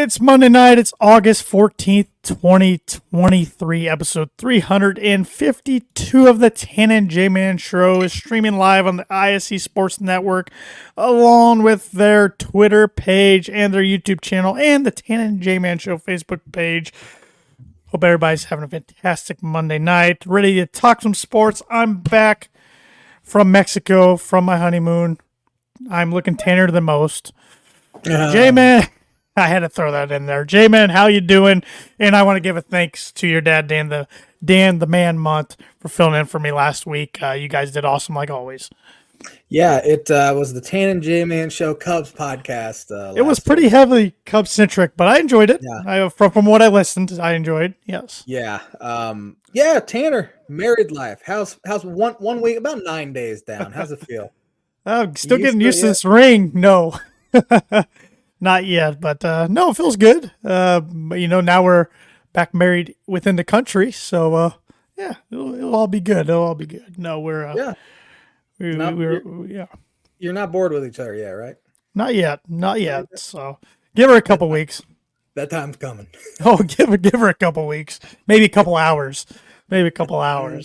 It's Monday night. It's August 14th, 2023, episode 352 of the Tan and J-Man Show is streaming live on the ISC Sports Network, along with their Twitter page and their YouTube channel and the Tan and J-Man Show Facebook page. Hope everybody's having a fantastic Monday night. Ready to talk some sports. I'm back from Mexico from my honeymoon. I'm looking tanner than most. J-Man, I had to throw that in there. J-Man, how you doing? And I want to give a thanks to your dad, Dan the Man Month, for filling in for me last week. You guys did awesome, like always. Yeah, it was the Tan and J-Man Show Cubs podcast. It was pretty heavily Cubs-centric, but I enjoyed it. Yeah. From what I listened, I enjoyed, yes. Yeah. Tanner, married life. How's one week, about 9 days down. How's it feel? Still getting used to this ring. No. Not yet, but no, it feels good. Now we're back married within the country, so it'll all be good. It'll all be good. No, we're You're not bored with each other yet, right? Not yet. So give her a couple weeks. That time's coming. Oh, give her a couple weeks, maybe a couple hours,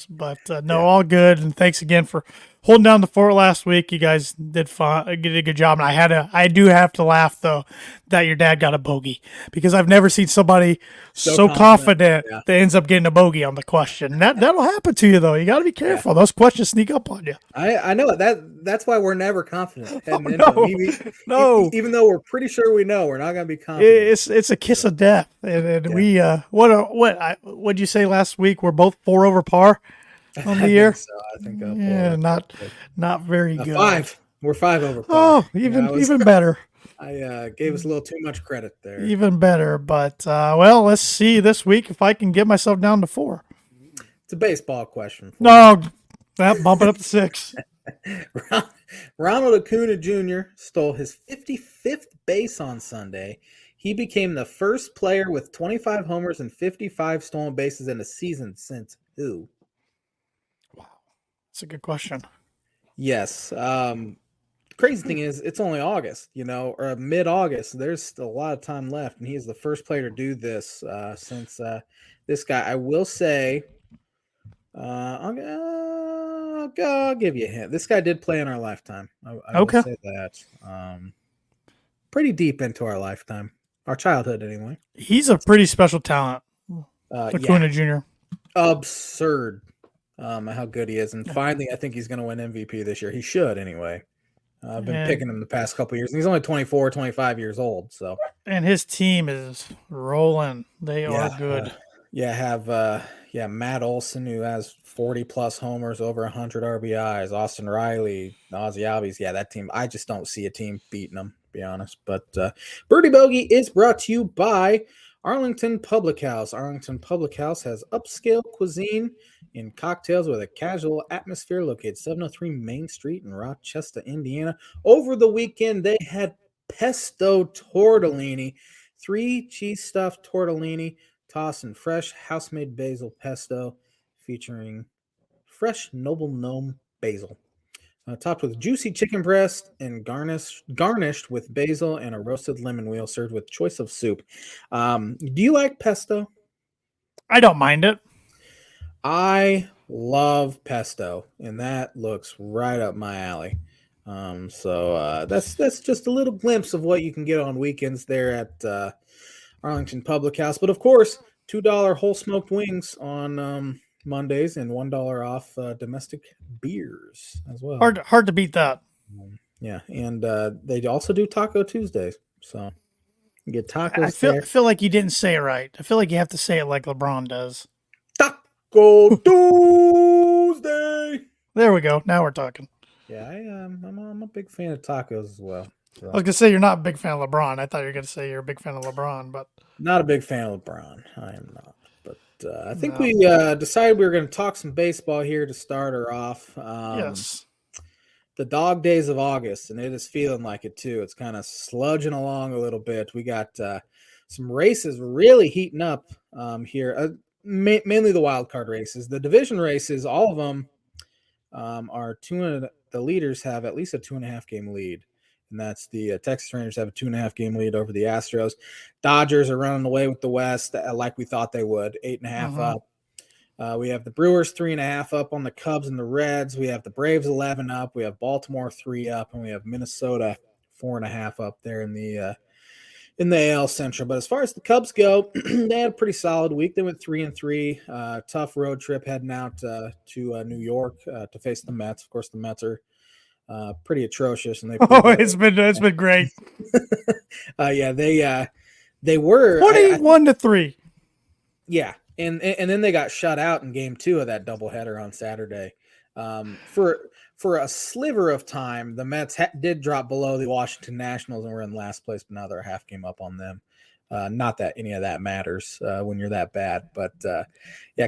But all good. And thanks again for holding down the fort last week. You guys did a good job. And I do have to laugh though that your dad got a bogey, because I've never seen somebody so confident that ends up getting a bogey on the question. That'll happen to you though. You got to be careful. Yeah. Those questions sneak up on you. I know that's why we're never confident. Even though we're pretty sure we know, we're not going to be confident. It's a kiss of death. And we what'd you say last week? We're both 4 over par on the year. I think so. Not very good. 5. We're 5 over par. Oh, even better. I gave us a little too much credit there. Even better, but let's see this week if I can get myself down to 4. It's a baseball question. Bump it up to 6. Ronald Acuna Jr. stole his 55th base on Sunday. He became the first player with 25 homers and 55 stolen bases in a season since who? Wow, that's a good question. Yes. Crazy thing is, it's only August, or mid-August. There's still a lot of time left, and he's the first player to do this since this guy. I will say, I'll give you a hint. This guy did play in our lifetime. I will say that. Pretty deep into our lifetime, our childhood, anyway. He's a pretty special talent, Acuna Jr. Absurd how good he is, and finally, I think he's going to win MVP this year. He should, anyway. I've been picking him the past couple of years, and he's only 24, 25 years old. So, and his team is rolling. They are good. Matt Olson, who has 40-plus homers, over 100 RBIs. Austin Riley, Ozzie Albies. Yeah, that team. I just don't see a team beating them, to be honest. But Birdie Bogey is brought to you by Arlington Public House. Arlington Public House has upscale cuisine in cocktails with a casual atmosphere, located 703 Main Street in Rochester, Indiana. Over the weekend, they had pesto tortellini, 3 cheese-stuffed tortellini, tossed in fresh house-made basil pesto, featuring fresh Noble Gnome basil. Topped with juicy chicken breast and garnished with basil and a roasted lemon wheel, served with choice of soup. Do you like pesto? I don't mind it. I love pesto, and that looks right up my alley. So that's just a little glimpse of what you can get on weekends there at Arlington Public House. But of course, $2 whole smoked wings on Mondays and $1 off domestic beers as well. Hard to beat that. And they also do Taco Tuesdays, so you get tacos. I feel like you didn't say it right. I feel like you have to say it like LeBron does. Taco Tuesday. There we go. Now we're talking. Yeah, I'm a big fan of tacos as well. So. I was gonna say you're not a big fan of LeBron. I thought you were gonna say you're a big fan of LeBron, but not a big fan of LeBron. I am not. But I think we decided we were going to talk some baseball here to start her off. Yes. The dog days of August, and it is feeling like it too. It's kind of sludging along a little bit. We got some races really heating up here. Mainly the wild card races. The division races, all of them are the leaders have at least a 2.5 game lead. and that's the Texas Rangers have a 2.5 game lead over the Astros. Dodgers are running away with the West like we thought they would, 8.5 up. We have the Brewers 3.5 up on the Cubs and the Reds. We have the Braves 11 up. We have Baltimore 3 up, and we have Minnesota 4.5 up there in the AL Central. But as far as the Cubs go, they had a pretty solid week. They went 3-3. Tough road trip heading out to New York to face the Mets. Of course, the Mets are pretty atrocious, and they it's been great. They were 21-3. Yeah, and then they got shut out in game 2 of that doubleheader on Saturday. For a sliver of time, the Mets did drop below the Washington Nationals and were in last place, but now they're a half game up on them. Not that any of that matters when you're that bad. But,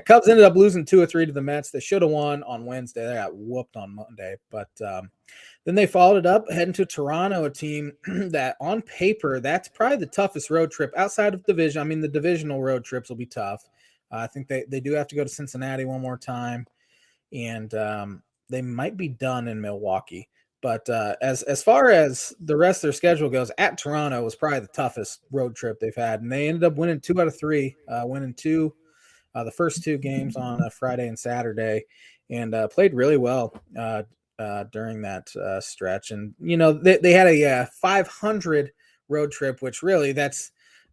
Cubs ended up losing 2-3 to the Mets. They should have won on Wednesday. They got whooped on Monday. But then they followed it up, heading to Toronto, a team that on paper, that's probably the toughest road trip outside of division. I mean, the divisional road trips will be tough. I think they do have to go to Cincinnati one more time. And they might be done in Milwaukee. But as far as the rest of their schedule goes, at Toronto was probably the toughest road trip they've had. And they ended up winning 2 out of 3, winning the first 2 games on Friday and Saturday, and played really well during that stretch. And, they had a 500 road trip, which really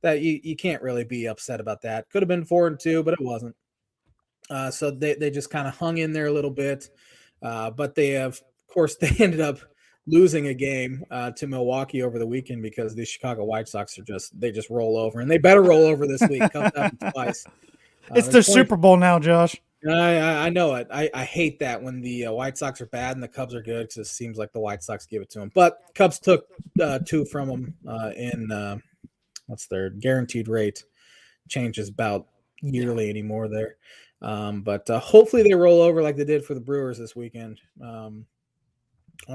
you can't really be upset about that. Could have been 4-2, but it wasn't. So they just kind of hung in there a little bit. But they ended up losing a game to Milwaukee over the weekend because the Chicago White Sox just roll over, and they better roll over this week. Comes happened twice. It's their Super Bowl now, Josh. I know it. I hate that when the White Sox are bad and the Cubs are good, because it seems like the White Sox give it to them. But Cubs took 2 from them in what's their guaranteed rate changes about yearly anymore there. But hopefully they roll over like they did for the Brewers this weekend on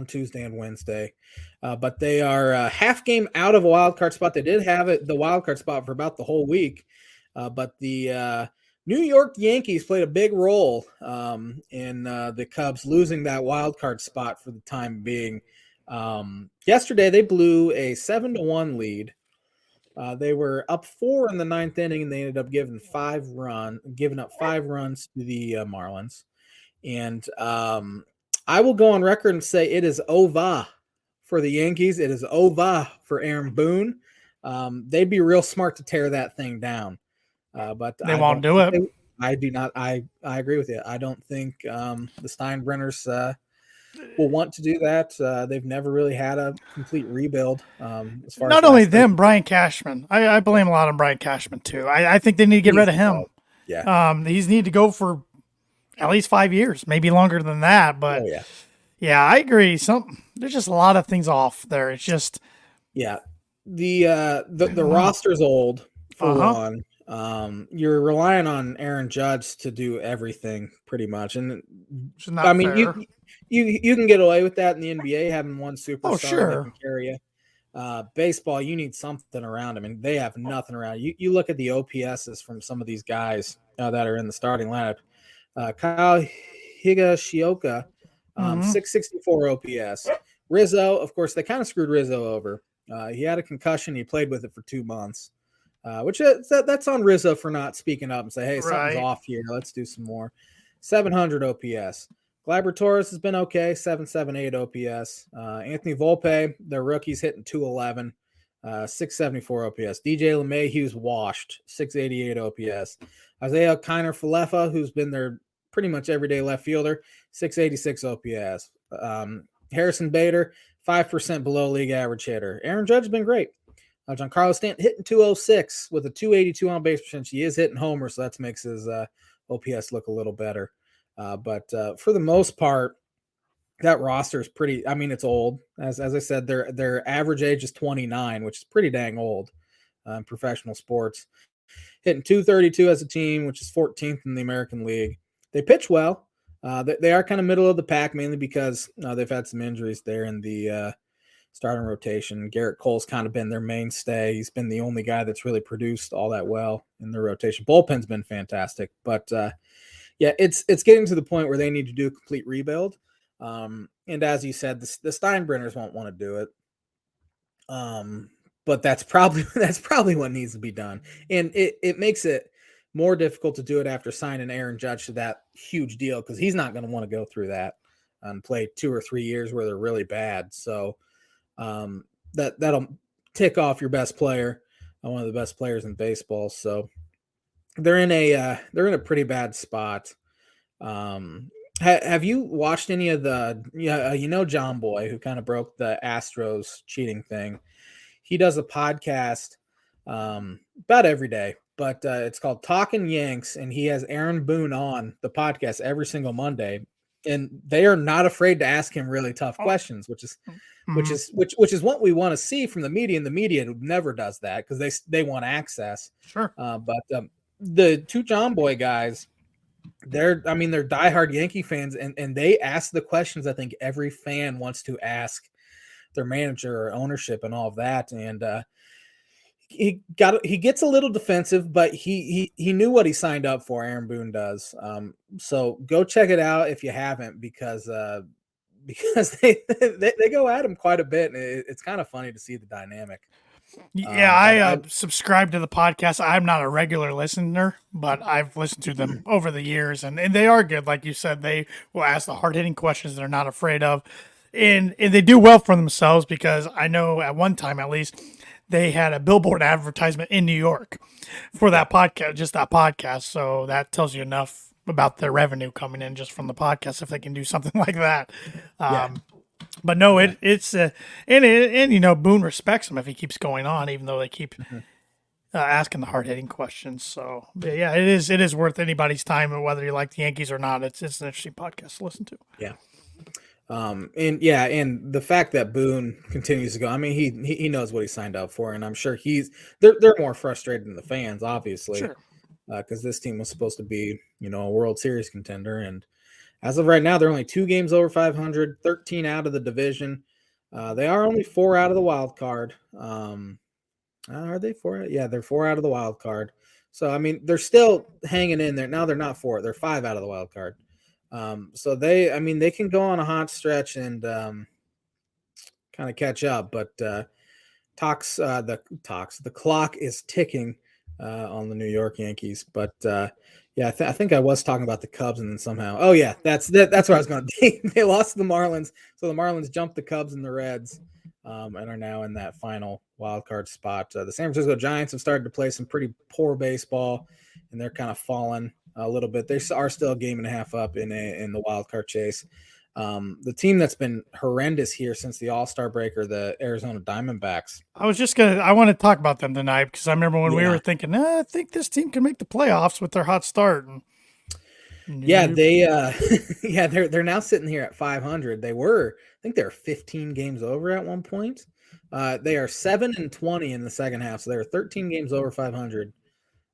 Tuesday and Wednesday. But they are a half game out of a wild card spot. They did have the wild card spot for about the whole week. But the New York Yankees played a big role in the Cubs losing that wild card spot for the time being. Yesterday they blew a 7-1 lead. They were up 4 in the 9th inning, and they ended up giving up 5 runs to the Marlins. And I will go on record and say it is over for the Yankees. It is over for Aaron Boone. They'd be real smart to tear that thing down, but they won't do it. I do not. I agree with you. I don't think the Steinbrenners will want to do that. They've never really had a complete rebuild. As far Not only them, Brian Cashman. I blame a lot on Brian Cashman too. I think they need to get rid of him. Yeah. He's need to go for at least 5 years, maybe longer than that. But yeah, I agree. There's just a lot of things off there. It's just the roster's old for one. You're relying on Aaron Judge to do everything pretty much, and I mean fair. you can get away with that in the NBA, having one superstar that can carry you. Baseball, you need something around them, and they have nothing around you. Look at the OPSs from some of these guys that are in the starting lineup. Kyle Higashioka, 664 OPS. Rizzo, of course, they kind of screwed Rizzo over. He had a concussion. He played with it for 2 months, which that's on Rizzo for not speaking up and say, hey, something's off here. Let's do some more. 700 OPS. Gleyber Torres has been okay, 778 OPS. Anthony Volpe, their rookie's hitting 211, 674 OPS. DJ LeMay, he was washed, 688 OPS. Isaiah Kiner-Falefa, who's been their pretty much everyday left fielder, 686 OPS. Harrison Bader, 5% below league average hitter. Aaron Judge has been great. Giancarlo Stanton hitting 206 with a 282 on base percentage. He is hitting homers, so that makes his OPS look a little better. But for the most part, that roster is pretty. I mean, it's old. As I said, their average age is 29, which is pretty dang old in professional sports. Hitting 232 as a team, which is 14th in the American League. They pitch well. They are kind of middle of the pack, mainly because they've had some injuries there in the starting rotation. Garrett Cole's kind of been their mainstay. He's been the only guy that's really produced all that well in the rotation. Bullpen's been fantastic, but it's getting to the point where they need to do a complete rebuild. And as you said, the Steinbrenners won't want to do it. But that's probably what needs to be done. And it makes it more difficult to do it after signing Aaron Judge to that huge deal, because he's not going to want to go through that and play 2 or 3 years where they're really bad. So that'll tick off your best player, one of the best players in baseball. So they're in a pretty bad spot. Have you watched any of the John Boy, who kind of broke the Astros cheating thing? He does a podcast about every day, but it's called Talking Yanks, and he has Aaron Boone on the podcast every single Monday, and they are not afraid to ask him really tough questions, which is what we want to see from the media. And the media never does that because they want access. Sure. But the two John Boy guys, they're diehard Yankee fans, and they ask the questions I think every fan wants to ask their manager or ownership and all of that. And he gets a little defensive, but he knew what he signed up for. Aaron Boone does. So go check it out if you haven't, because they go at him quite a bit, and it's kind of funny to see the dynamic. Yeah, I subscribe to the podcast. I'm not a regular listener, but I've listened to them over the years, and they are good. Like you said, they will ask the hard-hitting questions they're not afraid of. And they do well for themselves, because I know at one time, at least, they had a billboard advertisement in New York for that podcast, just that podcast. So that tells you enough about their revenue coming in just from the podcast, if they can do something like that. But no, it's and Boone respects him if he keeps going on, even though they keep asking the hard hitting questions. So yeah, it is worth anybody's time, and whether you like the Yankees or not, it's an interesting podcast to listen to. Yeah. And the fact that Boone continues to go, I mean, he knows what he signed up for, and I'm sure they're more frustrated than the fans, obviously, Sure. Because this team was supposed to be, a World Series contender, and as of right now, they're only 2 games over 500, 13 out of the division. They are only 4 out of the wild card. Are they 4? Yeah, they're 4 out of the wild card. So, I mean, they're still hanging in there. Now they're not 4. They're 5 out of the wild card. So they can go on a hot stretch and kind of catch up. But the clock is ticking on the New York Yankees. But I think I was talking about the Cubs, and then somehow, oh yeah, that's where I was going. They lost to the Marlins, so the Marlins jumped the Cubs and the Reds, and are now in that final wild card spot. The San Francisco Giants have started to play some pretty poor baseball, and they're kind of fallen a little bit. They are still a game and a half up in the wild card chase. The team that's been horrendous here since the All-Star break are the Arizona Diamondbacks. I want to talk about them tonight, because I remember when we were thinking, I think this team can make the playoffs with their hot start. They're now sitting here at 500. I think they were 15 games over at one point. They are 7-20 in the second half, so they were 13 games over 500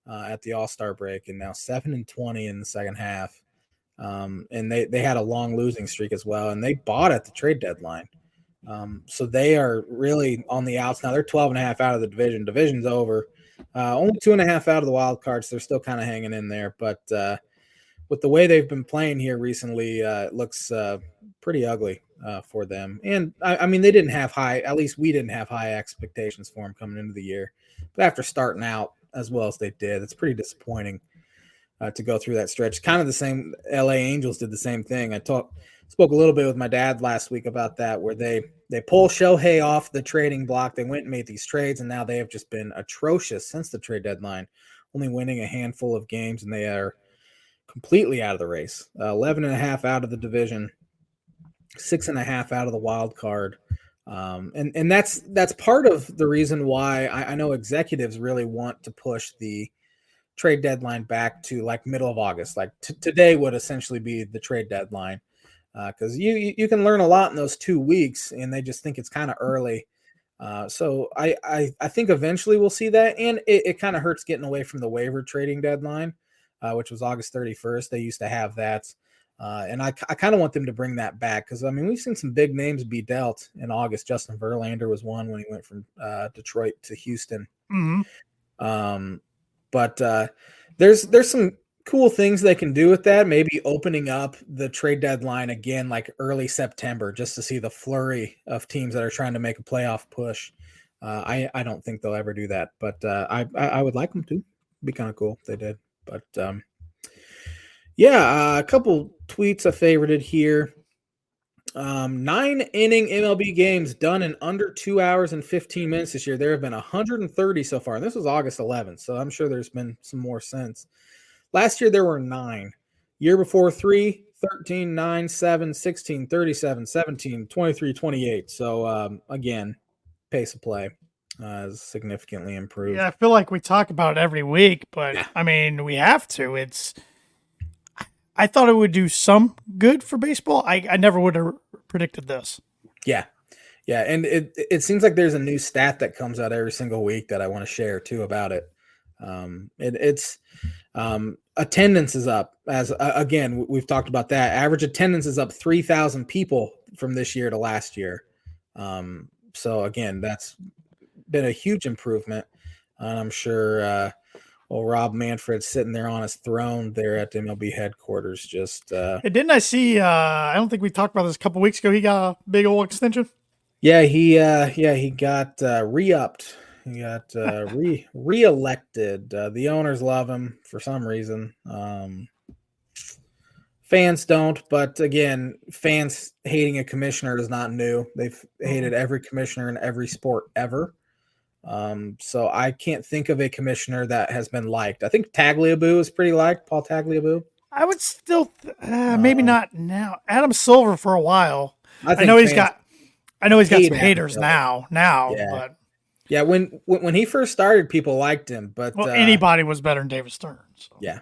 at the All-Star break, and now 7-20 in the second half. And they had a long losing streak as well, and they bought at the trade deadline. So they are really on the outs now. They're 12.5 out of the division. Division's over. Only 2.5 out of the wild cards. They're still kind of hanging in there, but with the way they've been playing here recently, it looks pretty ugly for them. And I mean, they didn't have at least we didn't have high expectations for them coming into the year, but after starting out as well as they did, it's pretty disappointing to go through that stretch. Kind of the same. LA Angels did the same thing. I spoke a little bit with my dad last week about that, where they pull Shohei off the trading block. They went and made these trades, and now they have just been atrocious since the trade deadline, only winning a handful of games, and they are completely out of the race. 11.5 out of the division, 6.5 out of the wild card. And that's part of the reason why I know executives really want to push the trade deadline back to like middle of August. Like today would essentially be the trade deadline, because you can learn a lot in those 2 weeks, and they just think it's kind of early. So I think eventually we'll see that, and it kind of hurts getting away from the waiver trading deadline, which was August 31st. They used to have that, and I kind of want them to bring that back, because I mean, we've seen some big names be dealt in August. Justin Verlander was one when he went from Detroit to Houston. Mm-hmm. But there's some cool things they can do with that. Maybe opening up the trade deadline again, like early September, just to see the flurry of teams that are trying to make a playoff push. I don't think they'll ever do that, but I would like them to. Be kind of cool if they did. But a couple tweets I favorited here. 9-inning MLB games done in under 2 hours and 15 minutes this year. There have been 130 so far, and this was August 11th, so I'm sure there's been some more since. Last year there were 9. Year before 3, 13, 9, 7, 16, 37, 17, 23, 28. So again, pace of play has significantly improved. Yeah, I feel like we talk about it every week, but I mean, we have to. I thought it would do some good for baseball. I never would have predicted this. Yeah. Yeah. And it seems like there's a new stat that comes out every single week that I want to share too about it. It's attendance is up again, we've talked about that. Average attendance is up 3,000 people from this year to last year. So again, that's been a huge improvement. And I'm sure, Rob Manfred's sitting there on his throne there at the MLB headquarters. Just didn't I see? I don't think we talked about this a couple weeks ago. He got a big old extension. Yeah, he got re-upped. He got re-elected. The owners love him for some reason. Fans don't, but again, fans hating a commissioner is not new. They've hated every commissioner in every sport ever. So I can't think of a commissioner that has been liked. I think Tagliabue is pretty liked, Paul Tagliabue. I would still, maybe not now. Adam Silver for a while. I know he's got some haters now. Yeah. But yeah, when he first started, people liked him, but anybody was better than David Stern. So. Yeah.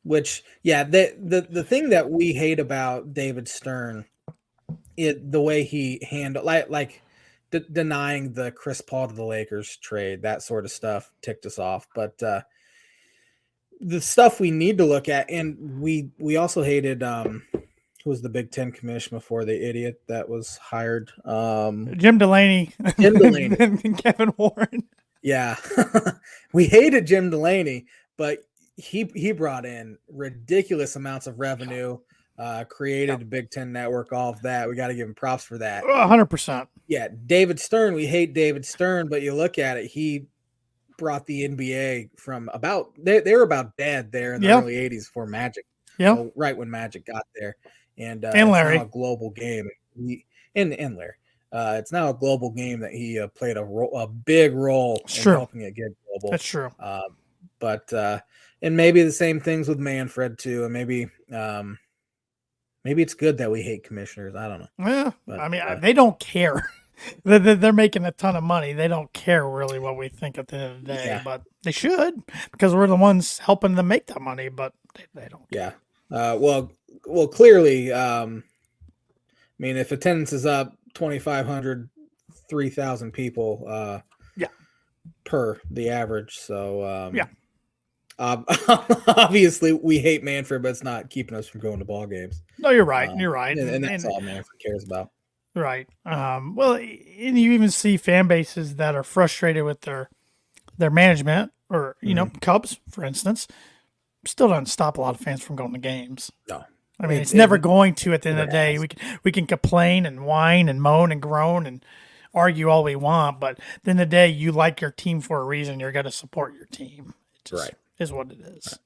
Which the thing that we hate about David Stern, the way he handled like. Denying the Chris Paul to the Lakers trade, that sort of stuff ticked us off. But the stuff we need to look at, and we also hated who was the Big Ten commissioner before, the idiot that was hired? Jim Delaney. And Kevin Warren. Yeah. We hated Jim Delaney, but he brought in ridiculous amounts of revenue. Created a Big Ten network, all of that. We got to give him props for that. 100%. Yeah, David Stern, we hate David Stern, but you look at it, he brought the NBA from they were about dead there in the early 80s before Magic. Yeah. Right when Magic got there. And Larry. It's now a global game. And Larry. It's now a global game that he played a big role in helping it get global. That's true. And maybe the same things with Manfred too, and maybe it's good that we hate commissioners. I don't know. Yeah, but, I mean, they don't care. They're making a ton of money. They don't care really what we think at the end of the day, but they should, because we're the ones helping them make that money. But they don't care. Yeah. Well, clearly, I mean, if attendance is up 2,500, 3,000 people, per the average. So obviously, we hate Manfred, but it's not keeping us from going to ball games. No, you're right. You're right. And that's all Manfred cares about. Right. Well, and you even see fan bases that are frustrated with their management, or, Cubs, for instance, still doesn't stop a lot of fans from going to games. No. I mean, it's never going to at the end of the day. We can complain and whine and moan and groan and argue all we want, but at the end of the day, you like your team for a reason. You're going to support your team. It just is what it is.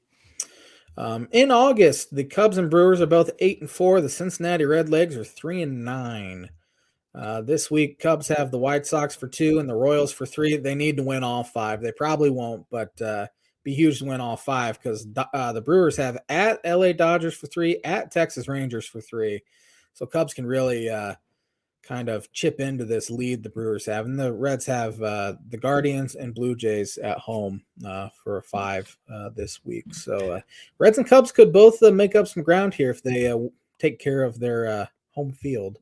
In August, the Cubs and Brewers are both 8-4. The Cincinnati Redlegs are 3-9. This week, Cubs have the White Sox for 2 and the Royals for 3. They need to win all 5. They probably won't, but be huge to win all 5, because the Brewers have at LA Dodgers for 3, at Texas Rangers for 3. So Cubs can really kind of chip into this lead the Brewers have. And the Reds have the Guardians and Blue Jays at home for a 5 this week. So Reds and Cubs could both make up some ground here if they take care of their home field.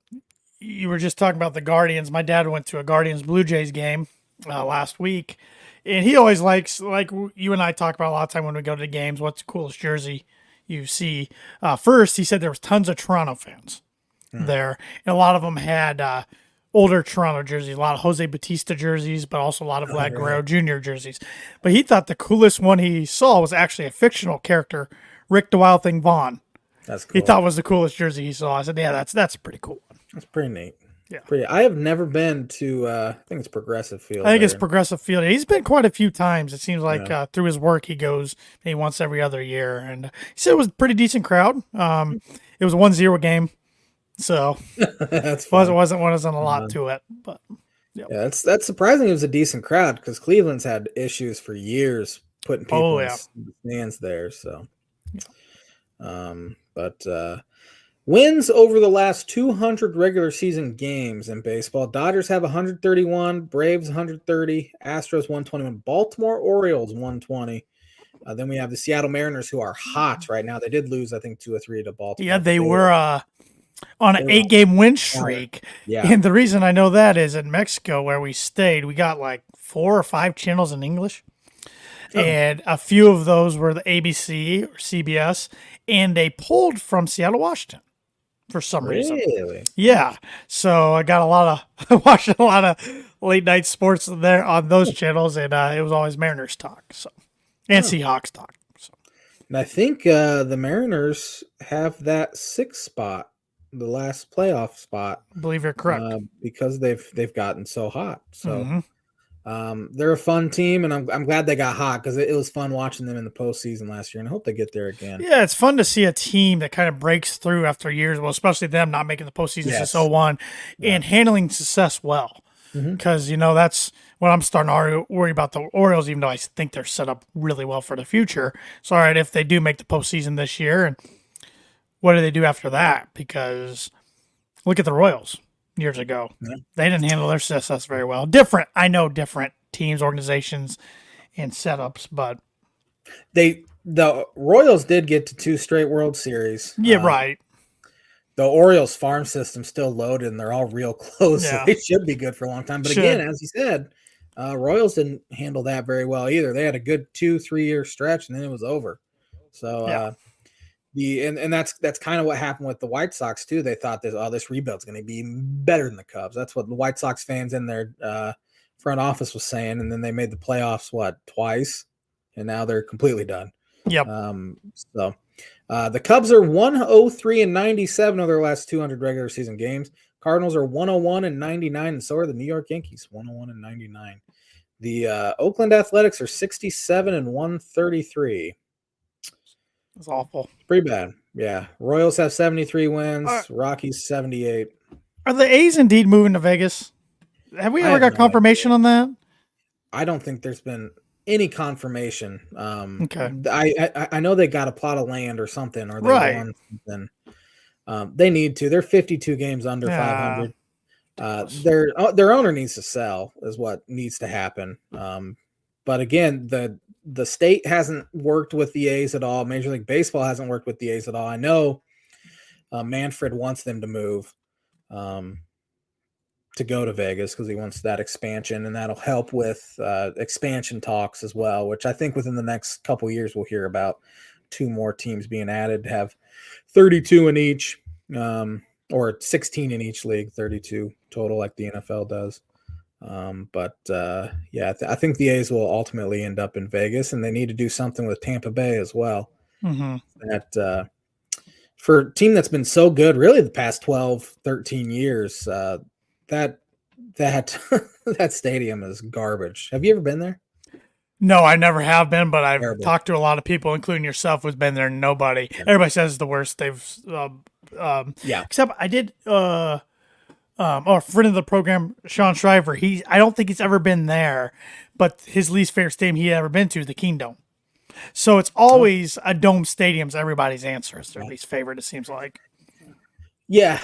You were just talking about the Guardians. My dad went to a Guardians Blue Jays game last week, and he always likes, like you and I talk about a lot of time when we go to the games, what's the coolest jersey you see. First, he said there was tons of Toronto fans there, and a lot of them had older Toronto jerseys, a lot of Jose Bautista jerseys, but also a lot of Vlad Guerrero Jr. jerseys. But he thought the coolest one he saw was actually a fictional character, Rick the Wild Thing Vaughn. That's cool. He thought was the coolest jersey he saw. I said, yeah, that's a pretty cool one. That's pretty neat. Yeah. Pretty. I have never been to. I think it's Progressive Field. I think it's there. Progressive Field. He's been quite a few times. It seems like Yeah. through his work, he goes maybe once every other year. And he said it was a pretty decent crowd. It was a 1-0 game, so That's fun. wasn't a lot to it. But yeah, that's surprising. It was a decent crowd because Cleveland's had issues for years putting people in the stands there. So, but wins over the last 200 regular season games in baseball. Dodgers have 131, Braves 130, Astros 121, Baltimore Orioles 120. Then we have the Seattle Mariners, who are hot right now. They did lose, I think, 2 or 3 to Baltimore. Yeah, they were on an 8-game win streak. Yeah. And the reason I know that is in Mexico where we stayed, we got like 4 or 5 channels in English. Oh. And a few of those were the ABC or CBS, and they pulled from Seattle, Washington for some reason. Really? Yeah. So I got watching a lot of late night sports there on those channels, and it was always Mariners talk. So, and Seahawks talk. So. And I think the Mariners have that 6th spot, the last playoff spot. I believe you're correct. Because they've gotten so hot. So they're a fun team, and I'm glad they got hot because it was fun watching them in the postseason last year, and I hope they get there again. Yeah, it's fun to see a team that kind of breaks through after years, well, especially them not making the postseason since 2001 and handling success well. Because, that's when I'm starting to worry about the Orioles, even though I think they're set up really well for the future. So, all right, if they do make the postseason this year, and what do they do after that? Because look at the Royals years ago. Yeah. They didn't handle their success very well. Different teams, organizations, and setups, but the Royals did get to 2 straight World Series. Yeah, right. The Orioles farm system's still loaded, and they're all real close. Yeah. So they should be good for a long time. But again, as you said, Royals didn't handle that very well either. They had a good 2-3 year stretch, and then it was over. So and that's kind of what happened with the White Sox too. They thought this rebuild's going to be better than the Cubs. That's what the White Sox fans in their front office was saying. And then they made the playoffs twice, and now they're completely done. Yep. So the Cubs are 103-97 of their last 200 regular season games. Cardinals are 101-99, and so are the New York Yankees, 101-99. The Oakland Athletics are 67-133. It's awful. Pretty bad. Yeah. Royals have 73 wins. Rockies 78. Are the A's indeed moving to Vegas? Have we ever got confirmation on that? I don't think there's been any confirmation. Okay. I know they got a plot of land or something, or they won something. They need to. They're 52 games under 500. Their owner needs to sell is what needs to happen. But again, the state hasn't worked with the A's at all. Major League Baseball hasn't worked with the A's at all. I know Manfred wants them to move to go to Vegas because he wants that expansion, and that'll help with expansion talks as well, which I think within the next couple of years we'll hear about 2 more teams being added to have 32 in each, or 16 in each league, 32 total like the NFL does. I think the A's will ultimately end up in Vegas, and they need to do something with Tampa Bay as well. That for a team that's been so good, really the past 12, 13 years, that stadium is garbage. Have you ever been there? No, I never have been, but I've talked to a lot of people, including yourself, who's been there. Nobody, everybody says it's the worst. They've, except I did, a friend of the program, Sean Shriver. I don't think he's ever been there, but his least favorite stadium he had ever been to is the Kingdome. So it's always a dome stadium's everybody's answer. It's their least favorite, it seems like. Yeah.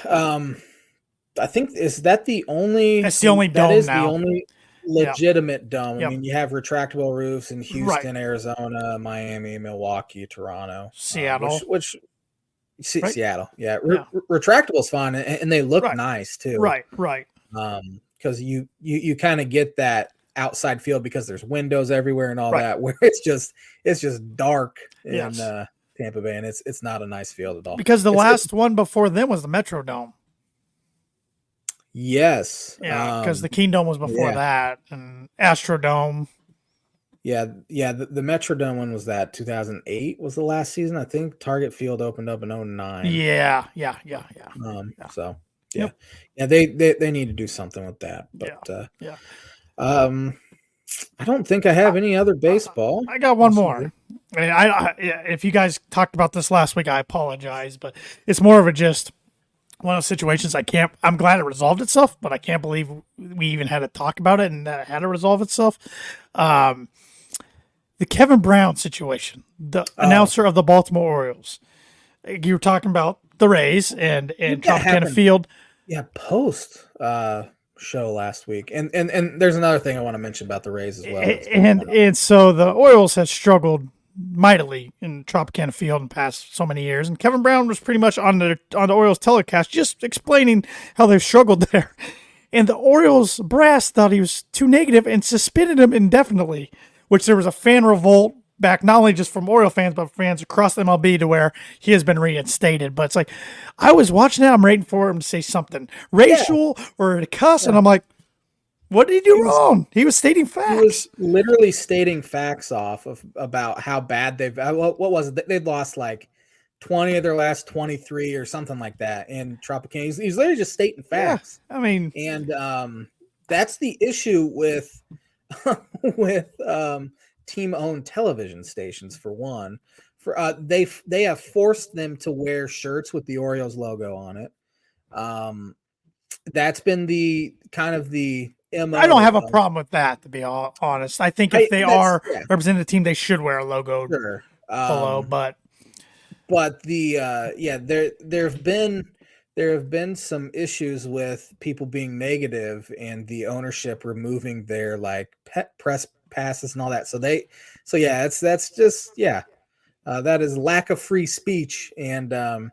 I think, is that the only? That's the only dome now. That is the only legitimate dome. I mean, you have retractable roofs in Houston, Arizona, Miami, Milwaukee, Toronto, Seattle. Seattle. Yeah. Retractable is fun, and they look nice too. Right. Because you kind of get that outside field because there's windows everywhere and all that, where it's just dark in Tampa Bay, and it's not a nice field at all. Because the last one before them was the Metrodome. Yes. Yeah, because the Kingdome was before that, and Astrodome. Yeah. The Metrodome one was that 2008 was the last season. I think Target Field opened up in 2009. Yeah. So Yeah. Yep. Yeah, they need to do something with that. But Yeah. I don't think I have any other baseball. I got one more. And if you guys talked about this last week, I apologize, but it's more of a just one of those situations I'm glad it resolved itself, but I can't believe we even had to talk about it and that it had to resolve itself. The Kevin Brown situation, the announcer of the Baltimore Orioles. You were talking about the Rays and Tropicana Field. Yeah, post show last week. And there's another thing I want to mention about the Rays as well. And so the Orioles have struggled mightily in Tropicana Field in past so many years, and Kevin Brown was pretty much on the Orioles telecast just explaining how they've struggled there. And the Orioles brass thought he was too negative and suspended him indefinitely, which there was a fan revolt back, not only just from Oriole fans, but fans across the MLB, to where he has been reinstated. But it's like, I was watching that, I'm waiting for him to say something racial or to cuss, and I'm like, what did he do wrong? He was stating facts. He was literally stating facts about how bad what was it? They'd lost like 20 of their last 23 or something like that in Tropicana. He's literally just stating facts. Yeah, I mean, and that's the issue with team-owned television stations. For one, they have forced them to wear shirts with the Orioles logo on it. That's been the kind of the MO. I don't have a problem with that, to be honest. I think if they are representing the team, they should wear a logo below. But the there have been some issues with people being negative and the ownership removing their like press passes and all that. That is lack of free speech, and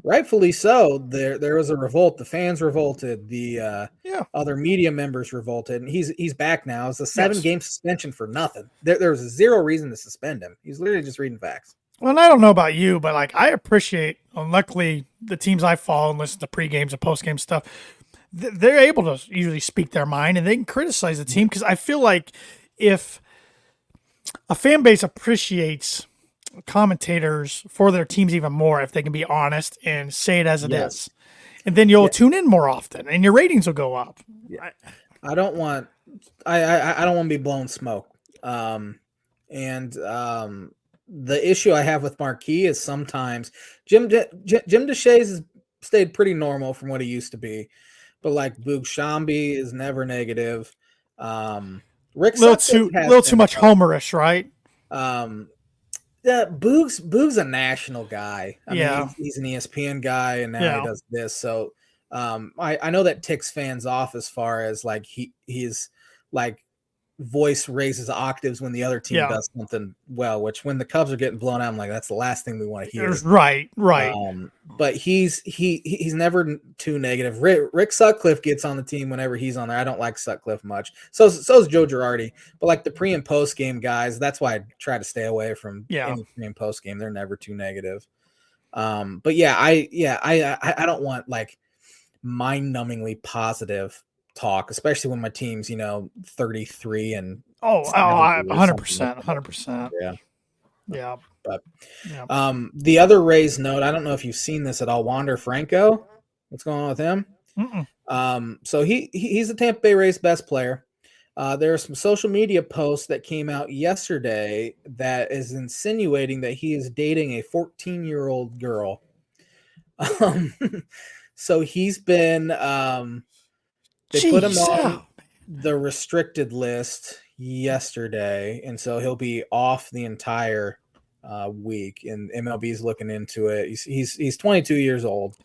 rightfully so. There was a revolt. The fans revolted. The other media members revolted, and he's back now. It's a 7-game suspension for nothing. There was zero reason to suspend him. He's literally just reading facts. Well, and I don't know about you, but like I appreciate, and luckily the teams I follow and listen to pre-games and post-game stuff, they're able to usually speak their mind and they can criticize the team, because I feel like if a fan base appreciates commentators for their teams even more if they can be honest and say it as it is, and then you'll tune in more often and your ratings will go up. I don't want to be blown smoke. The issue I have with Marquis is sometimes Jim Deshaies has stayed pretty normal from what he used to be, but like Boog Shambi is never negative. Rick little too much homerish, right? Boog's a national guy. I mean, he's an ESPN guy, and now he does this. So I know that ticks fans off as far as like he's like voice raises octaves when the other team does something well, which when the Cubs are getting blown out, I'm like, that's the last thing we want to hear. Right. But he's never too negative. Rick Sutcliffe gets on the team whenever he's on there. I don't like Sutcliffe much. So is Joe Girardi. But like the pre and post game guys, that's why I try to stay away from any pre and post game. They're never too negative. I don't want like mind-numbingly positive talk, especially when my team's 33 and 100%. Yeah. But the other Rays note, I don't know if you've seen this at all. Wander Franco, what's going on with him? So he's the Tampa Bay Rays best player. There are some social media posts that came out yesterday that is insinuating that he is dating a 14-year-old girl. So he's been they put him on the restricted list yesterday, and so he'll be off the entire week. And MLB's looking into it. He's 22 years old.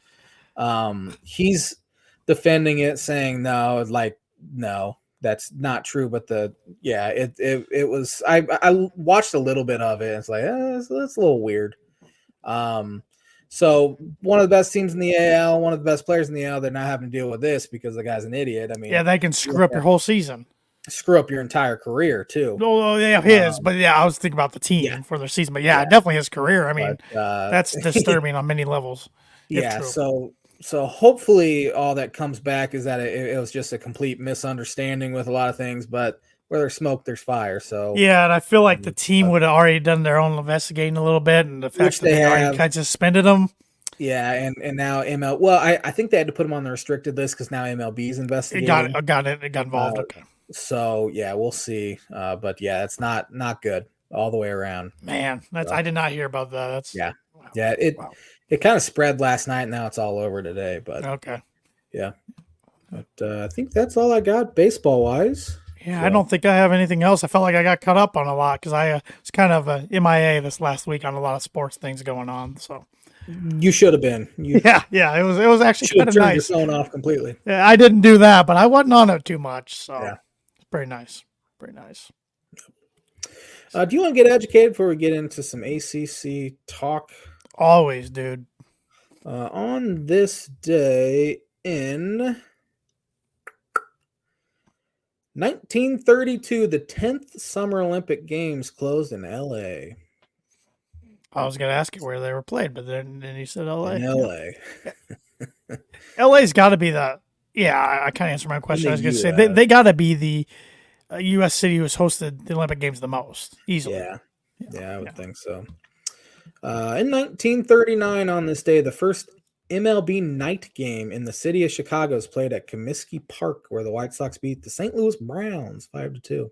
He's defending it, saying no, that's not true. But it was. I watched a little bit of it. And it's like that's a little weird. So one of the best teams in the AL, one of the best players in the AL, they're not having to deal with this because the guy's an idiot. I mean, they can screw up your whole season, screw up your entire career too. Oh, yeah, but I was thinking about the team for their season, but definitely his career. I mean, that's disturbing on many levels. So hopefully all that comes back is that it was just a complete misunderstanding with a lot of things, but where there's smoke, there's fire. So and I feel like the team would have already done their own investigating a little bit, and the fact that they already kind of suspended them, Yeah, and now ML. Well, I think they had to put him on the restricted list because now MLB is investigating. It got involved. Okay. So yeah, we'll see. But yeah, it's not good all the way around. Man, I did not hear about that. That's Yeah, wow. yeah. It kind of spread last night. Now it's all over today. But Okay. yeah. But I think that's all I got baseball wise. Yeah, So. I don't think I have anything else. I felt like I got caught up on a lot because I was kind of MIA this last week on a lot of sports things going on. So You should have been. You yeah, it was actually should kind have of turned nice. your phone off completely. Yeah, I didn't do that, but I wasn't on it too much. So Yeah. it's pretty nice. Pretty nice. Do you want to get educated before we get into some ACC talk? Always, dude. On this day in 1932, the 10th Summer Olympic Games closed in LA. I was gonna ask you where they were played, but then you said LA. In LA. Yeah. LA's got to be the. Yeah, I kind of answered my question. I was gonna say US. they got to be the U.S. city who's hosted the Olympic Games the most easily. Yeah, I would think so. In 1939, on this day, the first MLB night game in the city of Chicago is played at Comiskey Park, where the White Sox beat the St. Louis Browns 5-2.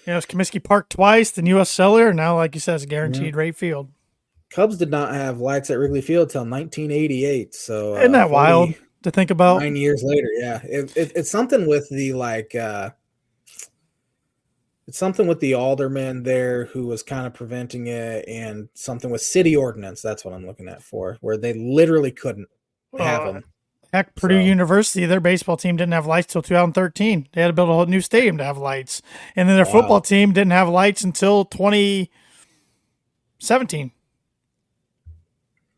Yeah, it's Comiskey Park twice, the U.S. Cellular. Now, like you said, it's a guaranteed rate field. Cubs did not have lights at Wrigley Field till 1988. So isn't that wild to think about? 9 years later, yeah, it's something with the it's something with the alderman there who was kind of preventing it, and something with city ordinance. That's what I'm looking at for, where they literally couldn't have them. Heck, Purdue University, their baseball team didn't have lights till 2013. They had to build a whole new stadium to have lights, and then their football team didn't have lights until 2017.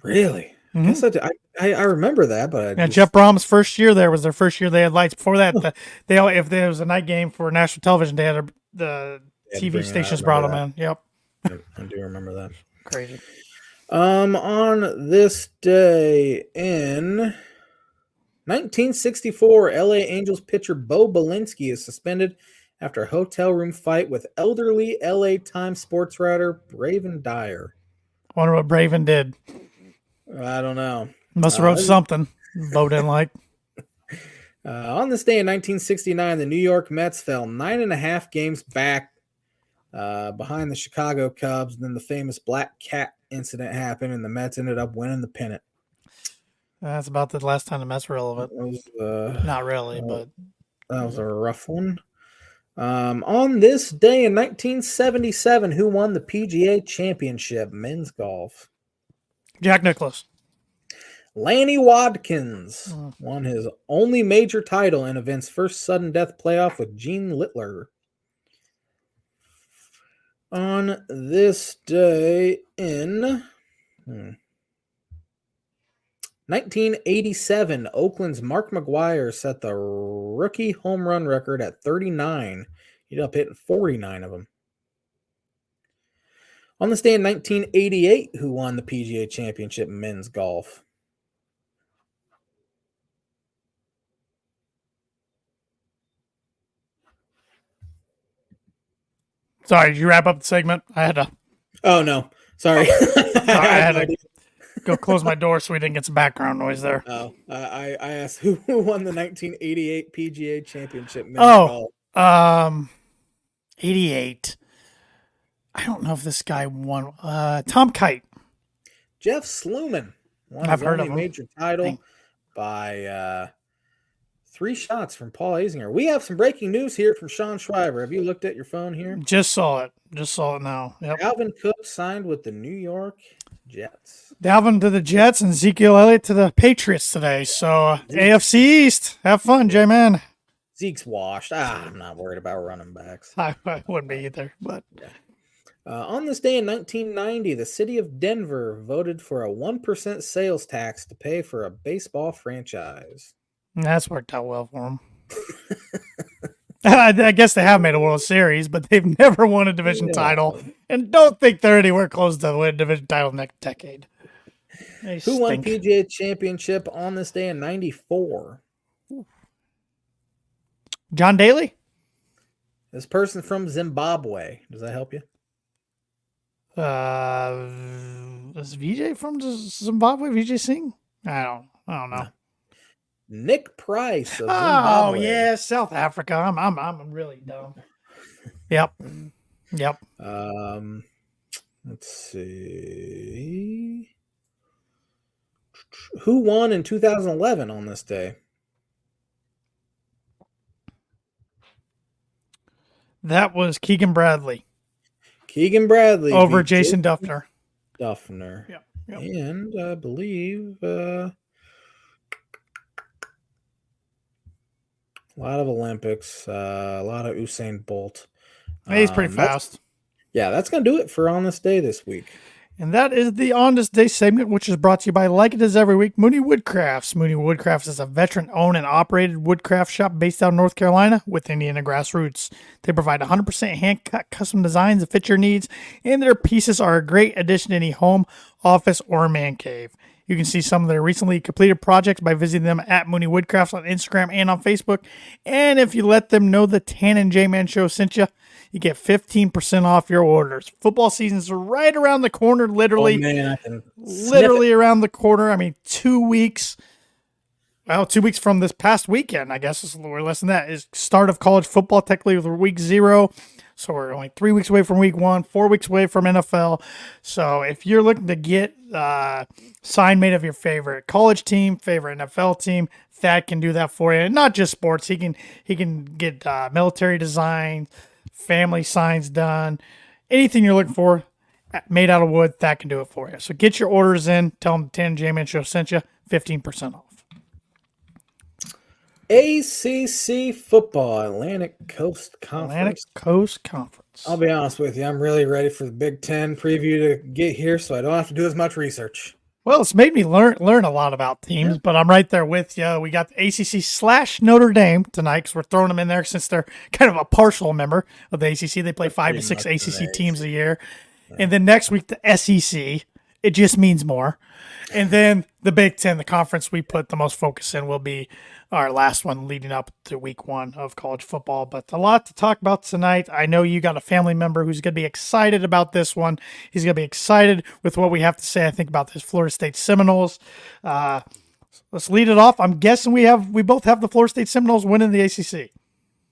Really? Mm-hmm. I remember that, but Jeff Brom's first year there was their first year they had lights. Before that, if there was a night game for national television, they had the TV stations brought them in. Yep, I do remember that. Crazy. On this day in 1964, LA Angels pitcher Bo Belinsky is suspended after a hotel room fight with elderly LA Times sports writer Braven Dyer. Wonder what Braven did. I don't know. Must have wrote something Bo didn't like. On this day in 1969, the New York Mets fell 9.5 games back behind the Chicago Cubs. And then the famous Black Cat incident happened, and the Mets ended up winning the pennant. That's about the last time the Mets were relevant. Not really, but that was a rough one. On this day in 1977, who won the PGA Championship men's golf? Jack Nicklaus. Lanny Wadkins won his only major title in event's first sudden death playoff with Gene Littler. On this day in 1987, Oakland's Mark McGwire set the rookie home run record at 39. He ended up hitting 49 of them. On this day in 1988, who won the PGA Championship in men's golf? Sorry, did you wrap up the segment? I had to. Oh, no. Sorry. I had to go close my door so we didn't get some background noise there. Oh, I asked who won the 1988 PGA Championship men's golf? 88. I don't know if this guy won. Tom Kite. Jeff Sluman won his only major title by 3 shots from Paul Azinger. We have some breaking news here from Sean Schreiber. Have you looked at your phone here? Just saw it now. Yep. Dalvin Cook signed with the New York Jets. Dalvin to the Jets and Ezekiel Elliott to the Patriots today. So AFC East. Have fun, J-Man. Zeke's washed. I'm not worried about running backs. I wouldn't be either, but yeah. On this day in 1990, the city of Denver voted for a 1% sales tax to pay for a baseball franchise. That's worked out well for them. I guess they have made a World Series, but they've never won a division title, and don't think they're anywhere close to win a division title next decade. Who won PGA Championship on this day in 94? John Daly? This person from Zimbabwe. Does that help you? This Is Vijay from Zimbabwe? Vijay Singh? I don't know. No. Nick Price of Oh Zimbabwe. yeah, South Africa. I'm really dumb. Yep. Let's see. Who won in 2011 on this day? That was Keegan Bradley. Keegan Bradley over Jason Duffner. Yep. Yep. And I believe a lot of Olympics, a lot of Usain Bolt. He's pretty fast. That's going to do it for On This Day this week. And that is the On This Day segment, which is brought to you by, like it is every week, Mooney Woodcrafts. Mooney Woodcrafts is a veteran-owned and operated woodcraft shop based out of North Carolina with Indiana grassroots. They provide 100% hand-cut custom designs that fit your needs, and their pieces are a great addition to any home, office, or man cave. You can see some of their recently completed projects by visiting them at Mooney Woodcrafts on Instagram and on Facebook. And if you let them know the Tan and J-Man Show sent you, you get 15% off your orders. Football season's right around the corner, literally. Oh, man, I can literally around the corner. I mean, 2 weeks. Well, 2 weeks from this past weekend, I guess, we're less than that, is start of college football, technically with week 0. So we're only 3 weeks away from week 1, 4 weeks away from NFL. So if you're looking to get sign made of your favorite college team, favorite NFL team, Thad can do that for you. And not just sports. He can get military design, family signs done. Anything you're looking for made out of wood, Thad can do it for you. So get your orders in. Tell them the Tan J-Man Show sent you. 15% off. ACC football, Atlantic Coast Conference. I'll be honest with you. I'm really ready for the Big Ten preview to get here, so I don't have to do as much research. Well, it's made me learn a lot about teams, but I'm right there with you. We got the ACC / Notre Dame tonight because we're throwing them in there since they're kind of a partial member of the ACC. They play 5 to 6 ACC teams a year. Yeah. And then next week, the SEC. It just means more. And then the Big Ten, the conference we put the most focus in, will be our last one leading up to week 1 of college football. But a lot to talk about tonight. I know you got a family member who's going to be excited about this one. He's going to be excited with what we have to say, I think, about this Florida State Seminoles. Let's lead it off. I'm guessing we both have the Florida State Seminoles winning the ACC.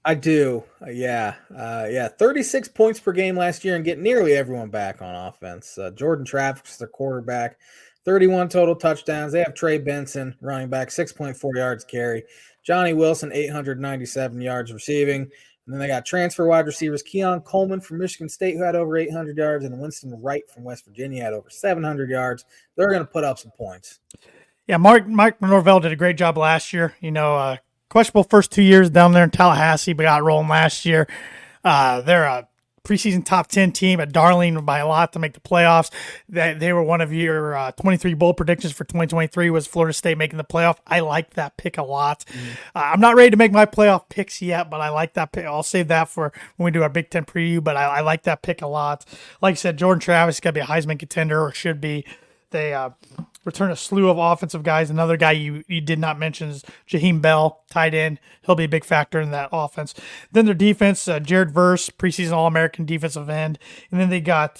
I do. 36 points per game last year and get nearly everyone back on offense. Jordan Travis, their quarterback, 31 total touchdowns. They have Trey Benson, running back, 6.4 yards carry. Johnny Wilson, 897 yards receiving. And then they got transfer wide receivers Keon Coleman from Michigan State, who had over 800 yards, and Winston Wright from West Virginia had over 700 yards. They're going to put up some points. Yeah, Mike Norvell did a great job last year. Questionable first 2 years down there in Tallahassee, but got rolling last year. They're a preseason top 10 team at Darling by a lot to make the playoffs. They were one of your 23 bowl predictions for 2023 was Florida State making the playoff. I like that pick a lot. I'm not ready to make my playoff picks yet, but I like that pick. I'll save that for when we do our Big Ten preview, but I like that pick a lot. Like I said, Jordan Travis is going to be a Heisman contender, or should be. They return a slew of offensive guys. Another guy you did not mention is Jaheim Bell, tight end. He'll be a big factor in that offense. Then their defense, Jared Verse, preseason All-American defensive end. And then they got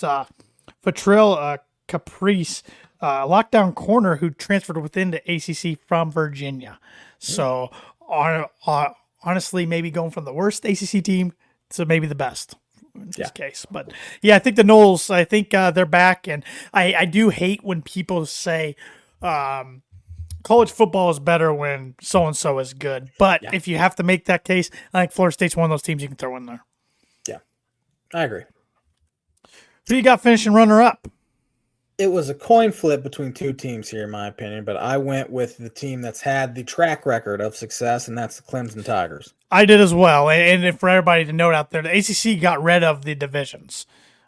Fatrell Caprice, lockdown corner who transferred within the ACC from Virginia. So honestly, maybe going from the worst ACC team to maybe the best. In this case. But I think the Noles, they're back. And I do hate when people say college football is better when so-and-so is good. But if you have to make that case, I think Florida State's one of those teams you can throw in there. Yeah, I agree. Who you got finishing runner-up? It was a coin flip between two teams here, in my opinion, but I went with the team that's had the track record of success, and that's the Clemson Tigers. I did as well, and for everybody to note out there, the ACC got rid of the divisions.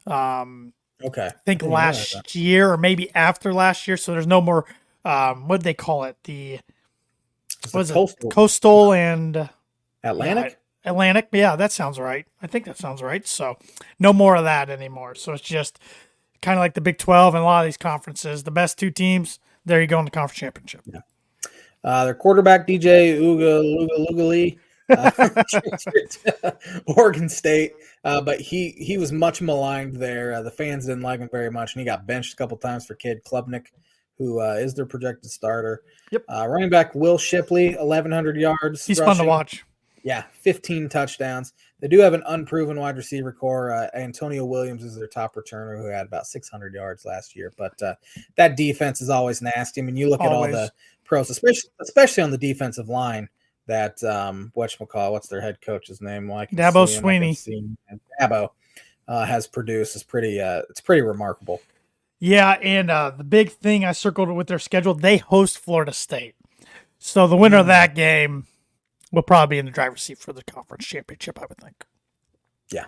Okay. I think last year or maybe after last year, so there's no more, what did they call it? Coastal and Atlantic? Atlantic, yeah, that sounds right. I think that sounds right. So no more of that anymore. So it's just kind of like the Big 12 and a lot of these conferences. The best two teams, there you go in the conference championship. Yeah. Their quarterback, DJ Ugalugale, transferred to Oregon State, but he was much maligned there. The fans didn't like him very much, and he got benched a couple times for Kid Klubnik, who is their projected starter. Yep. Running back Will Shipley, 1,100 yards. He's rushing. fun to watch. Yeah, 15 touchdowns. They do have an unproven wide receiver core. Antonio Williams is their top returner, who had about 600 yards last year. But that defense is always nasty. I mean, you look at all the pros, especially on the defensive line. That what's their head coach's name? Well, Dabo Swinney. Dabo has produced is pretty. It's pretty remarkable. Yeah, and the big thing I circled with their schedule, they host Florida State, so the winner of that game will probably be in the driver's seat for the conference championship, I would think. Yeah.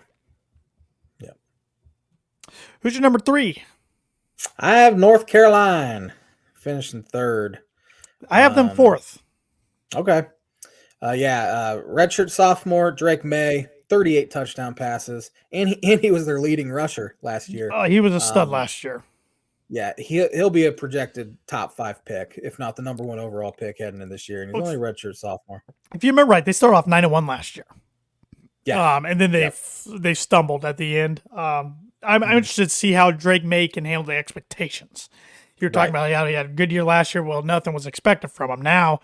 Who's your number 3? I have North Carolina finishing 3rd. I have them 4th. Okay. Redshirt sophomore Drake May, 38 touchdown passes, and he was their leading rusher last year. He was a stud last year. Yeah, he'll be a projected top 5 pick, if not the number 1 overall pick heading into this year. And he's only redshirt sophomore. If you remember right, they started off 9-1 last year. Yeah, and then they stumbled at the end. I'm interested to see how Drake May can handle the expectations. You're talking about how he had a good year last year. Well, nothing was expected from him. Now,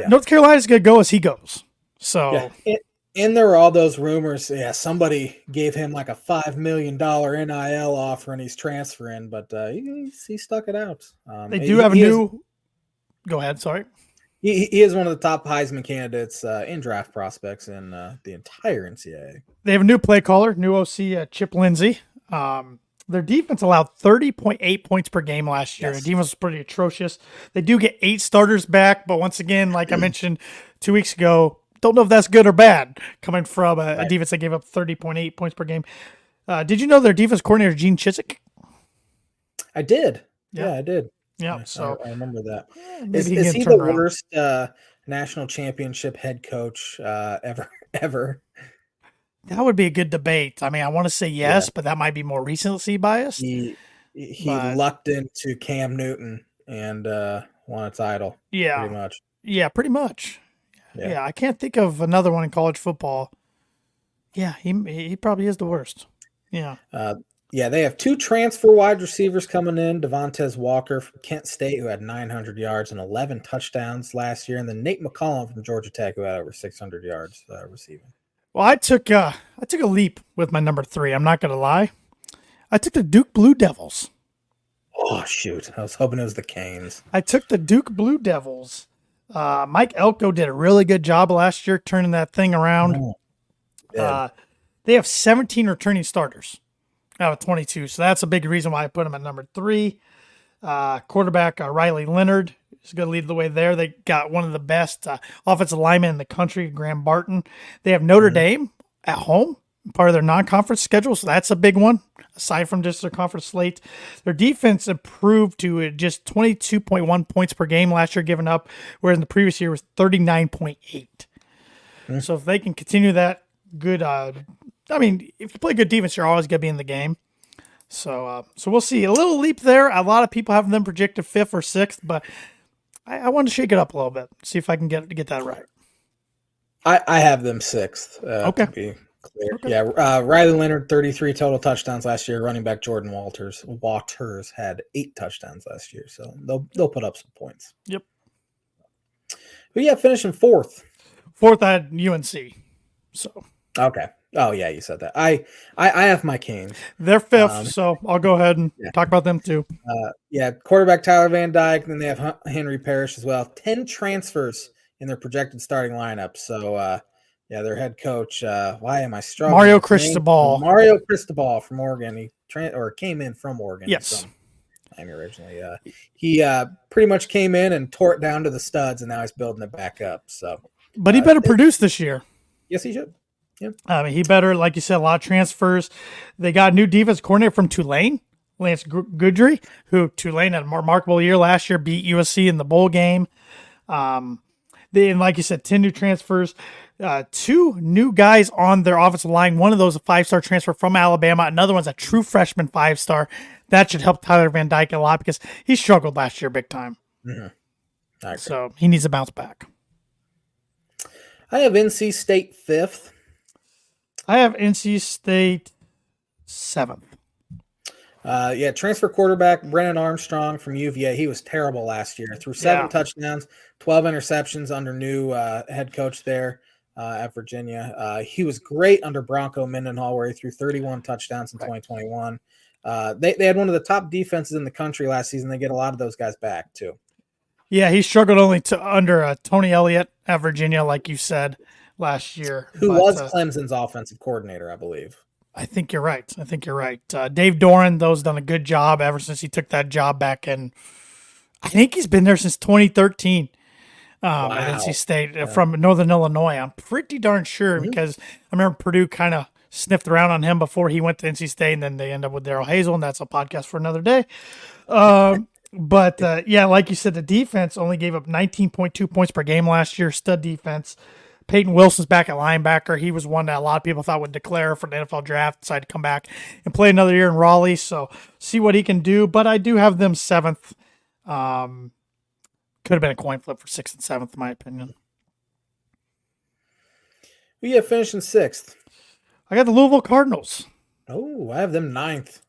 North Carolina's going to go as he goes. So, and there were all those rumors. Yeah, somebody gave him like a $5 million NIL offer, and he's transferring, but he stuck it out. They do have a new. Go ahead. Sorry. He is one of the top Heisman candidates in draft prospects in the entire NCAA. They have a new play caller, new OC Chip Lindsey. Their defense allowed 30.8 points per game last year. Yes. The defense was pretty atrocious. They do get 8 starters back, but once again, like I mentioned 2 weeks ago, don't know if that's good or bad coming from a defense that gave up 30.8 points per game. Did you know their defense coordinator is Gene Chizik? I did. Yeah, I did. Yeah, so I remember that. Is he the worst national championship head coach ever? That would be a good debate. I mean, I want to say yes, but that might be more recency biased. He lucked into Cam Newton and won a title. Yeah, pretty much. Yeah, pretty much. Yeah, I can't think of another one in college football. Yeah, he probably is the worst. Yeah. They have 2 transfer wide receivers coming in. Devontae Walker from Kent State, who had 900 yards and 11 touchdowns last year, and then Nate McCollum from Georgia Tech, who had over 600 yards receiving. Well, I took a leap with my number 3. I'm not going to lie. I took the Duke Blue Devils. Oh, shoot. I was hoping it was the Canes. I took the Duke Blue Devils. Mike Elko did a really good job last year turning that thing around. They have 17 returning starters out of 22, so that's a big reason why I put them at number 3. Quarterback Riley Leonard is going to lead the way there. They got one of the best offensive linemen in the country, Graham Barton. They have Notre Dame at home, part of their non-conference schedule, so that's a big one, aside from just their conference slate. Their defense improved to just 22.1 points per game last year given up, whereas in the previous year was 39.8. So if they can continue that good, if you play good defense, you're always going to be in the game. So we'll see. A little leap there. A lot of people have them projected 5th or 6th, but I want to shake it up a little bit, see if I can get that right. I have them 6th. Okay. To be clear. Okay. Yeah, Riley Leonard, 33 total touchdowns last year. Running back Jordan Waters had 8 touchdowns last year, so they'll put up some points. Yep. But finishing 4th. 4th, I had UNC. So. Okay. Oh yeah, you said that. I have my Canes. They're 5th, so I'll go ahead and talk about them too. Quarterback Tyler Van Dyke, then they have Henry Parrish as well. 10 transfers in their projected starting lineup. So their head coach. Why am I struggling? Mario Cristobal. Mario Cristobal from Oregon. He came in from Oregon. Yes. Originally, he pretty much came in and tore it down to the studs, and now he's building it back up. So, but he better produce this year. Yes, he should. Yep. He better, like you said, a lot of transfers. They got a new defense coordinator from Tulane, Lance Goodry, who Tulane had a remarkable year last year, beat USC in the bowl game. And like you said, 10 new transfers, 2 new guys on their offensive line. One of those a 5-star transfer from Alabama. Another one's a true freshman 5-star. That should help Tyler Van Dyke a lot because he struggled last year big time. Mm-hmm. So he needs to bounce back. I have NC State 5th. I have NC State 7th. Transfer quarterback Brennan Armstrong from UVA. He was terrible last year. Threw 7 touchdowns, 12 interceptions under new head coach there at Virginia. He was great under Bronco Mendenhall, where he threw 31 touchdowns in 2021. They had one of the top defenses in the country last season. They get a lot of those guys back too. Yeah, he struggled only under Tony Elliott at Virginia, like you said last year. Who was Clemson's offensive coordinator, I believe. I think you're right. Dave Doran, though's done a good job ever since he took that job back in. I think he's been there since 2013 at NC State from Northern Illinois. I'm pretty darn sure because I remember Purdue kind of sniffed around on him before he went to NC State, and then they end up with Darrell Hazel, and that's a podcast for another day. But like you said, the defense only gave up 19.2 points per game last year. Stud defense. Peyton Wilson's back at linebacker. He was one that a lot of people thought would declare for the NFL draft, decided to come back and play another year in Raleigh. So see what he can do. But I do have them 7th. Could have been a coin flip for 6th and 7th, in my opinion. We have finishing 6th. I got the Louisville Cardinals. Oh, I have them 9th.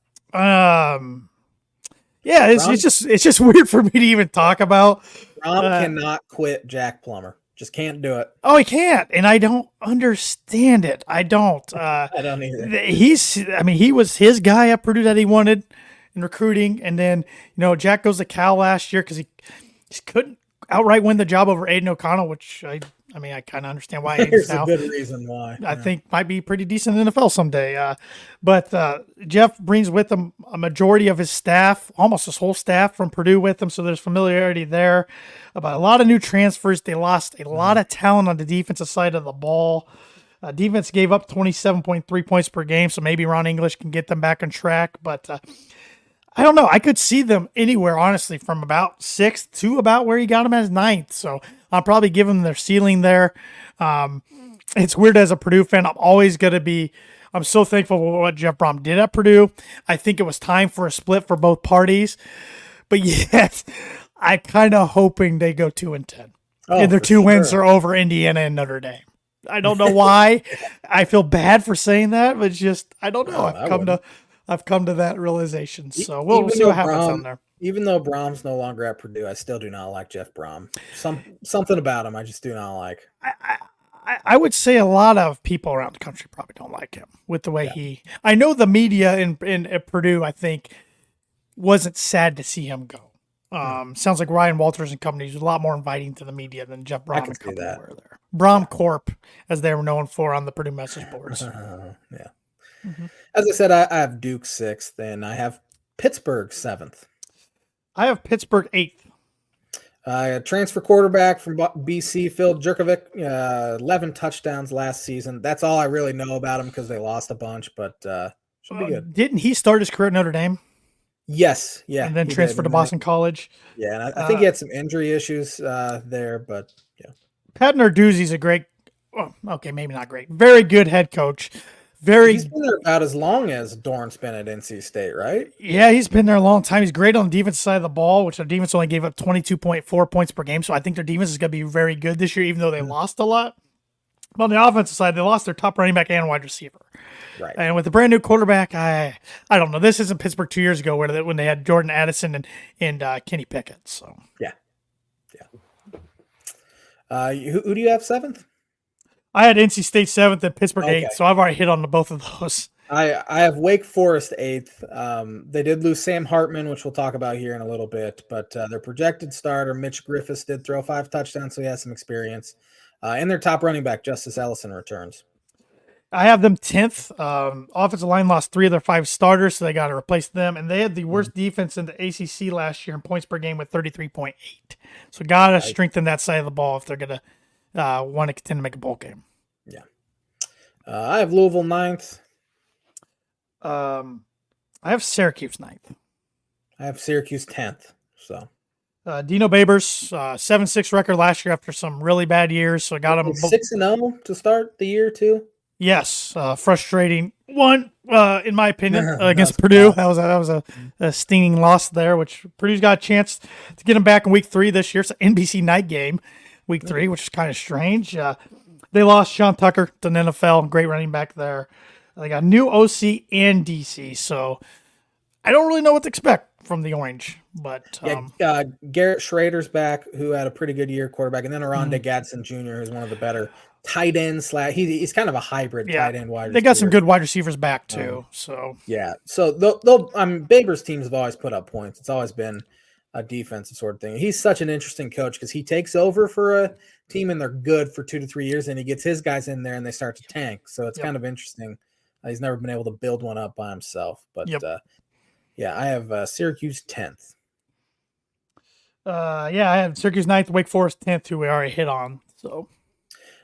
Yeah, it's just weird for me to even talk about. Brom cannot quit Jack Plummer. Just can't do it. Oh, he can't, and I don't understand it. I don't. I don't either. He was his guy at Purdue that he wanted in recruiting, and then Jack goes to Cal last year because he couldn't outright win the job over Aiden O'Connell, which I kind of understand why. There's a good reason why. I think might be pretty decent in the NFL someday. But Jeff brings with him a majority of his staff, almost his whole staff from Purdue with him, so there's familiarity there. About a lot of new transfers. They lost a lot of talent on the defensive side of the ball. Defense gave up 27.3 points per game, so maybe Ron English can get them back on track. But I don't know. I could see them anywhere, honestly, from about 6th to about where he got them as 9th. So I'll probably give them their ceiling there. It's weird as a Purdue fan. I'm so thankful for what Jeff Brom did at Purdue. I think it was time for a split for both parties. But yet, I'm kind of hoping they go 2-10. And their 2 wins are over Indiana and Notre Dame. I don't know why. I feel bad for saying that, but just, I don't know. I've come to that realization. So we'll see what happens on there. Even though Brom's no longer at Purdue, I still do not like Jeff Brom. Something about him I just do not like. I would say a lot of people around the country probably don't like him with the way I know the media at Purdue, I think, wasn't sad to see him go. Sounds like Ryan Walters and company was a lot more inviting to the media than Jeff Brom and company were there. Brom Corp, as they were known for on the Purdue message boards. Yeah. Mm-hmm. As I said, I have Duke 6th, and I have Pittsburgh 7th. I have Pittsburgh 8th. Transfer quarterback from BC, Phil Jurkovic, 11 touchdowns last season. That's all I really know about him because they lost a bunch, but should be good. Didn't he start his career at Notre Dame? Yes, yeah. And then transferred to Boston College. Yeah, and I think he had some injury issues there, but yeah. Pat Narduzzi's a great, maybe not great, very good head coach. He's been there about as long as Dorn's been at NC State, right? Yeah, he's been there a long time. He's great on the defense side of the ball, which their defense only gave up 22.4 points per game. So I think their defense is going to be very good this year, even though they lost a lot. But on the offensive side, they lost their top running back and wide receiver. Right. And with the brand new quarterback, I don't know. This isn't Pittsburgh 2 years ago when they had Jordan Addison and Kenny Pickett. So yeah. Who do you have 7th? I had NC State 7th and Pittsburgh 8th, so I've already hit on both of those. I have Wake Forest 8th. They did lose Sam Hartman, which we'll talk about here in a little bit, but their projected starter, Mitch Griffiths, did throw 5 touchdowns, so he has some experience. And their top running back, Justice Ellison, returns. I have them 10th. Offensive line lost 3 of their 5 starters, so they got to replace them. And they had the worst defense in the ACC last year in points per game with 33.8. So got to strengthen that side of the ball if they're going to want to continue to make a bowl game. Yeah. I have Louisville 9th. I have Syracuse 9th. I have Syracuse 10th. So Dino Babers, 7-6 record last year after some really bad years. So I got him 6-0 to start the year too. Yes, frustrating one in my opinion against Purdue. That was a stinging loss there, which Purdue's got a chance to get them back in week 3 this year. It's an NBC night game, week 3, which is kind of strange. They lost Sean Tucker to the NFL. Great running back there. They got new OC and DC. So I don't really know what to expect from the Orange. But Garrett Schrader's back, who had a pretty good year, quarterback. And then Aronde Gadsden Jr., who's one of the better tight ends. He's kind of a hybrid tight end wide receiver. They got some good wide receivers back, too. So Baber's teams have always put up points. It's always been a defensive sort of thing. He's such an interesting coach because he takes over for a team and they're good for 2 to 3 years, and he gets his guys in there and they start to tank. So it's kind of interesting. He's never been able to build one up by himself. But I have Syracuse 10th. I have Syracuse 9th, Wake Forest 10th, who we already hit on. So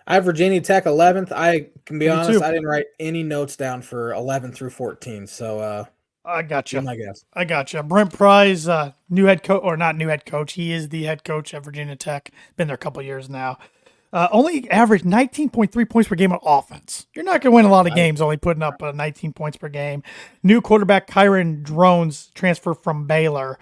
I have Virginia Tech 11th. I can be honest, I didn't write any notes down for 11 through 14. So I got you. My guess. I got you. Brent Pryce, new head coach, or not new head coach. He is the head coach at Virginia Tech. Been there a couple of years now. Only averaged 19.3 points per game on offense. You're not going to win a lot of games only putting up 19 points per game. New quarterback Kyron Drones transfer from Baylor.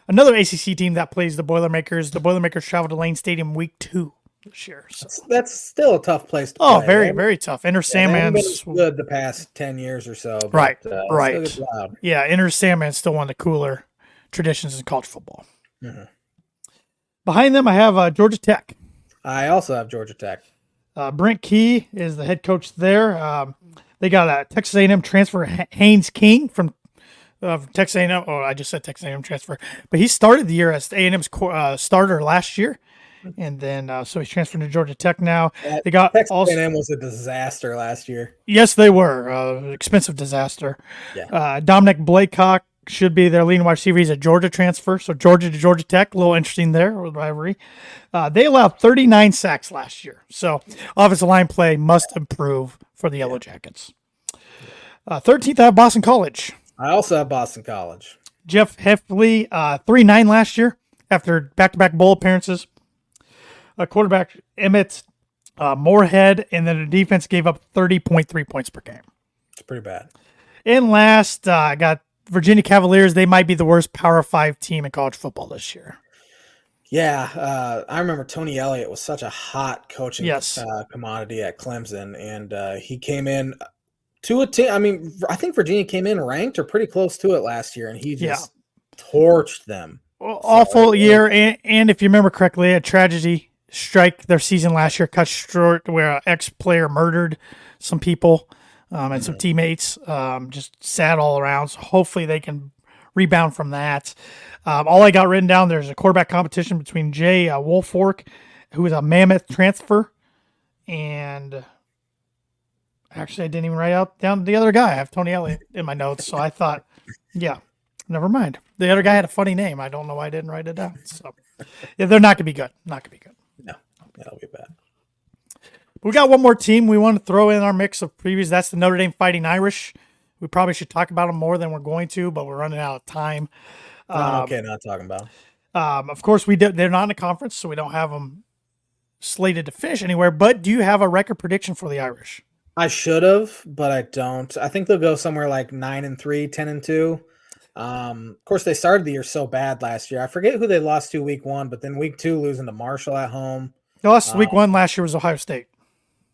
Another ACC team that plays the Boilermakers. The Boilermakers traveled to Lane Stadium week 2 this year. So. That's still a tough place to play. Oh, very, very tough. Enter Sandman's good the past 10 years or so. But, right. Yeah, Enter Sandman's still one of the cooler traditions in college football. Mm-hmm. Behind them, I have Georgia Tech. I also have Georgia Tech. Brent Key is the head coach there. They got a Texas A&M transfer, Haynes King from Texas A&M. Oh, I just said Texas A&M transfer, but he started the year as A&M's starter last year, and then so he's transferred to Georgia Tech now. They got Texas A&M was a disaster last year. Yes, they were expensive disaster. Yeah. Dominic Blakecock should be their leading wide receiver. He's a Georgia transfer, so Georgia to Georgia Tech, a little interesting there with rivalry. They allowed 39 sacks last year, so offensive line play must improve for the Yellow Jackets. 13th, I have Boston College. I also have Boston College. Jeff Heffley, 3-9 last year after back-to-back bowl appearances. Quarterback Emmett Moorhead, and then the defense gave up 30.3 points per game. It's pretty bad. And last, I got Virginia Cavaliers. They might be the worst Power 5 team in college football this year. Yeah, I remember Tony Elliott was such a hot coaching commodity at Clemson, and he came in to a team. I mean, I think Virginia came in ranked or pretty close to it last year, and he just torched them. Well, awful year, and if you remember correctly, a tragedy strike their season last year, cut short where an ex-player murdered some people and some teammates. Just sad all around. So hopefully they can rebound from that. All I got written down, there's a quarterback competition between Jay Wolfork, who is a Mammoth transfer, and actually I didn't even write down the other guy. I have Tony Elliott in my notes, so I thought, never mind. The other guy had a funny name. I don't know why I didn't write it down. So they're not going to be good. Not going to be good. No, that'll be bad. We got one more team we want to throw in our mix of previews. That's the Notre Dame Fighting Irish. We probably should talk about them more than we're going to, but we're running out of time. Okay, not talking about them. Of course, they're not in a conference, so we don't have them slated to finish anywhere. But do you have a record prediction for the Irish? I should have, but I don't. I think they'll go somewhere like 9-3, 10-2. Of course, they started the year so bad last year. I forget who they lost to week 1, but then week 2 losing to Marshall at home. They lost week 1 last year was Ohio State.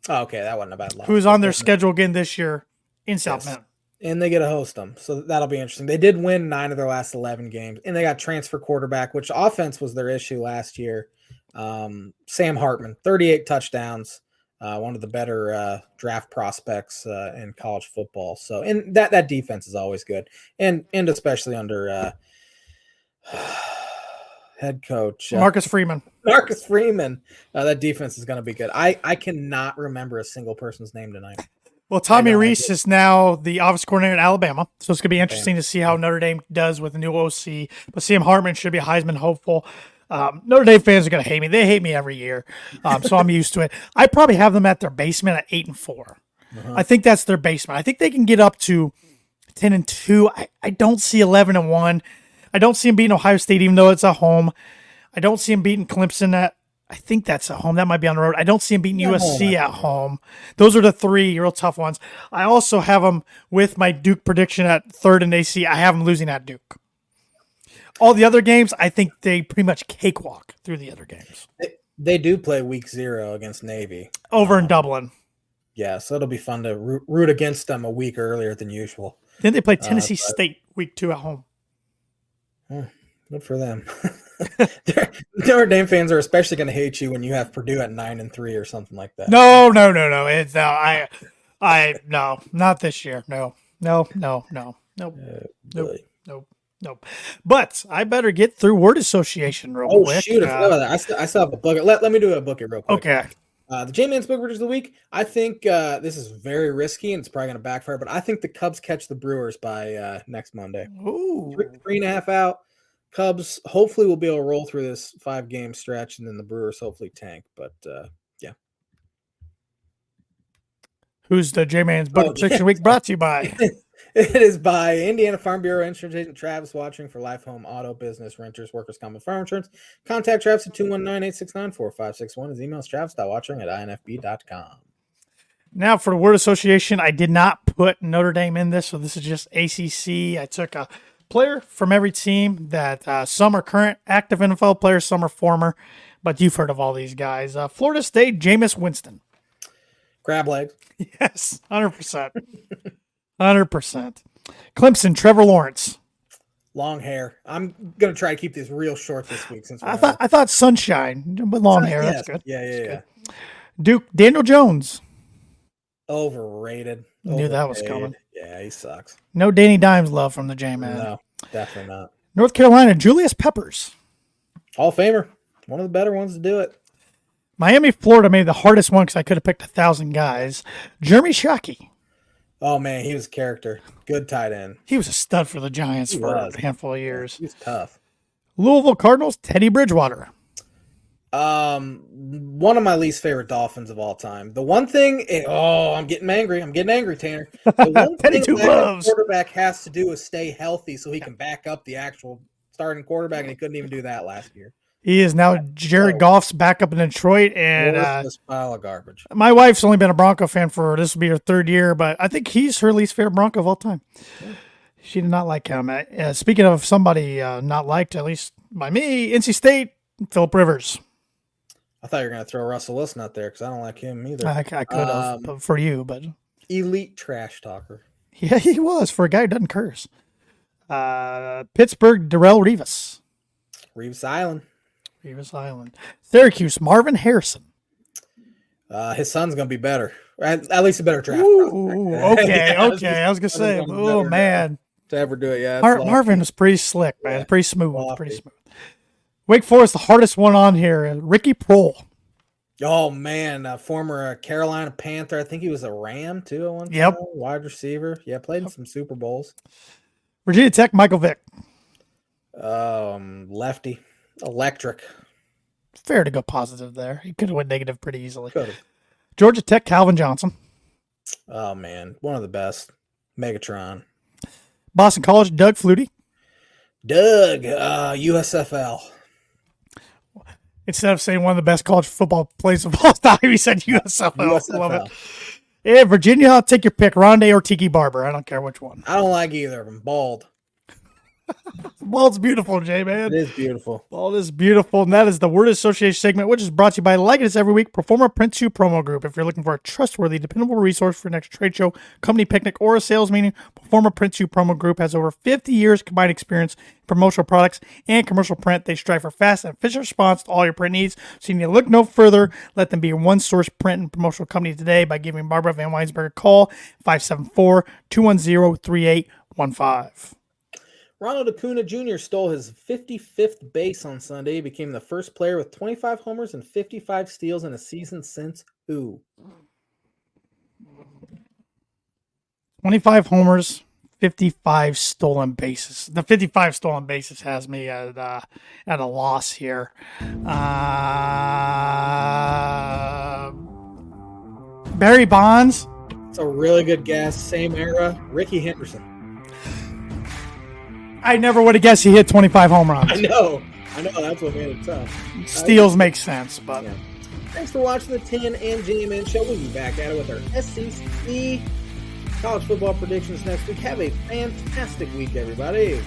Oh, okay, that wasn't a bad loss. Who's on their schedule again this year in South Bend. And they get to host them, so that'll be interesting. They did win 9 of their last 11 games, and they got transfer quarterback, which offense was their issue last year. Sam Hartman, 38 touchdowns, one of the better draft prospects in college football. So, and that defense is always good, and especially under head coach Marcus Freeman. That defense is going to be good. I cannot remember a single person's name tonight. Well, Tommy Reese is now the offensive coordinator at Alabama, so it's going to be interesting to see how Notre Dame does with the new OC. But Sam Hartman should be a Heisman hopeful. Notre Dame fans are going to hate me. They hate me every year, so I'm used to it. I probably have them at their basement at 8-4. I think that's their basement. I think they can get up to 10-2. I don't see 11-1. I don't see them beating Ohio State, even though it's at home. I don't see them beating Clemson I think that's at home. That might be on the road. I don't see them beating USC at home. Those are the 3 real tough ones. I also have them with my Duke prediction at 3rd in AC. I have them losing at Duke. All the other games, I think they pretty much cakewalk through the other games. They do play week 0 against Navy. Over in Dublin. Yeah, so it'll be fun to root against them a week earlier than usual. Then they play Tennessee State week 2 at home. Good for them. Notre Dame fans are especially going to hate you when you have Purdue at 9-3 or something like that. No. It's no, not this year. No. Really? Nope. But I better get through word association real quick. Oh, shoot. I forgot about that. I still have a bucket. Let me do a bucket real quick. Okay. The J-Man's Book Readers of the Week, I think this is very risky and it's probably going to backfire, but I think the Cubs catch the Brewers by next Monday. Ooh. 3.5 out. Cubs hopefully will be able to roll through this 5-game stretch, and then the Brewers hopefully tank. But, yeah. Who's the J-Man's Book Readers Week brought to you by? It is by Indiana Farm Bureau Insurance Agent Travis Watching for life, home, auto, business, renters, workers' comp, and farm insurance. Contact Travis at 219-869-4561. His email is travis.watching@infb.com. Now for the word association, I did not put Notre Dame in this, so this is just ACC. I took a player from every team that some are current active NFL players, some are former, but you've heard of all these guys. Florida State, Jameis Winston. Crab legs. Yes, 100%. 100%. Clemson, Trevor Lawrence. Long hair. I'm gonna try to keep this real short this week since I thought sunshine with long hair. Yes. That's good. Yeah. Duke, Daniel Jones. Overrated. Knew that was coming. Yeah, he sucks. No Danny Dimes love from the J-Man. No, definitely not. North Carolina, Julius Peppers. Hall of Famer. One of the better ones to do it. Miami, Florida made the hardest one because I could have picked 1,000 guys. Jeremy Shockey. Oh, man, he was a character. Good tight end. He was a stud for the Giants for a handful of years. He was tough. Louisville Cardinals, Teddy Bridgewater. One of my least favorite Dolphins of all time. The one thing, I'm getting angry, Tanner. The one thing that quarterback has to do is stay healthy so he can back up the actual starting quarterback, and he couldn't even do that last year. He is now Jared Goff's backup in Detroit, and this pile of garbage. My wife's only been a Bronco fan for this will be her 3rd year, but I think he's her least favorite Bronco of all time. Yeah. She did not like him. Speaking of somebody not liked, at least by me, NC State, Phillip Rivers. I thought you were going to throw Russell Wilson out there because I don't like him either. I could have for you, but elite trash talker. Yeah, he was for a guy who doesn't curse. Pittsburgh, Darrelle Revis. Revis Island. Syracuse, Marvin Harrison. His son's going to be better. At least a better draft. Ooh, okay. I was going to say, oh, man. To ever do it, yeah. Marvin was pretty slick, man. Yeah, pretty smooth. Wake Forest, the hardest one on here. Ricky Prohl. Oh, man. Former Carolina Panther. I think he was a Ram, too, at one time. Yep. Wide receiver. Yeah, played in some Super Bowls. Virginia Tech, Michael Vick. Lefty. Electric. Fair to go positive there. He could have went negative pretty easily. Could have. Georgia Tech, Calvin Johnson. Oh, man. One of the best. Megatron. Boston College, Doug Flutie. USFL. Instead of saying one of the best college football players of all time, he said USFL. Love it. Yeah, Virginia, I'll take your pick. Rondé or Tiki Barber. I don't care which one. I don't like either of them. Bald. Bald's beautiful, J-Man. It is beautiful. Bald is beautiful, and that is the Word Association segment, which is brought to you by, like it is every week, Performer Print 2 Promo Group. If you're looking for a trustworthy, dependable resource for your next trade show, company picnic, or a sales meeting, Performer Print 2 Promo Group has over 50 years combined experience in promotional products and commercial print. They strive for fast and efficient response to all your print needs, so you need to look no further. Let them be your one-source print and promotional company today by giving Barbara Van Weinsberg a call, 574-210-3815. Ronald Acuna Jr. stole his 55th base on Sunday. He became the first player with 25 homers and 55 steals in a season since who? 25 homers, 55 stolen bases. The 55 stolen bases has me at a loss here. Barry Bonds. It's a really good guess. Same era. Ricky Henderson. I never would have guessed he hit 25 home runs. I know. That's what made it tough. Steals make sense, but. Yeah. Thanks for watching the Tan and J-Man Show. We'll be back at it with our SEC college football predictions next week. Have a fantastic week, everybody.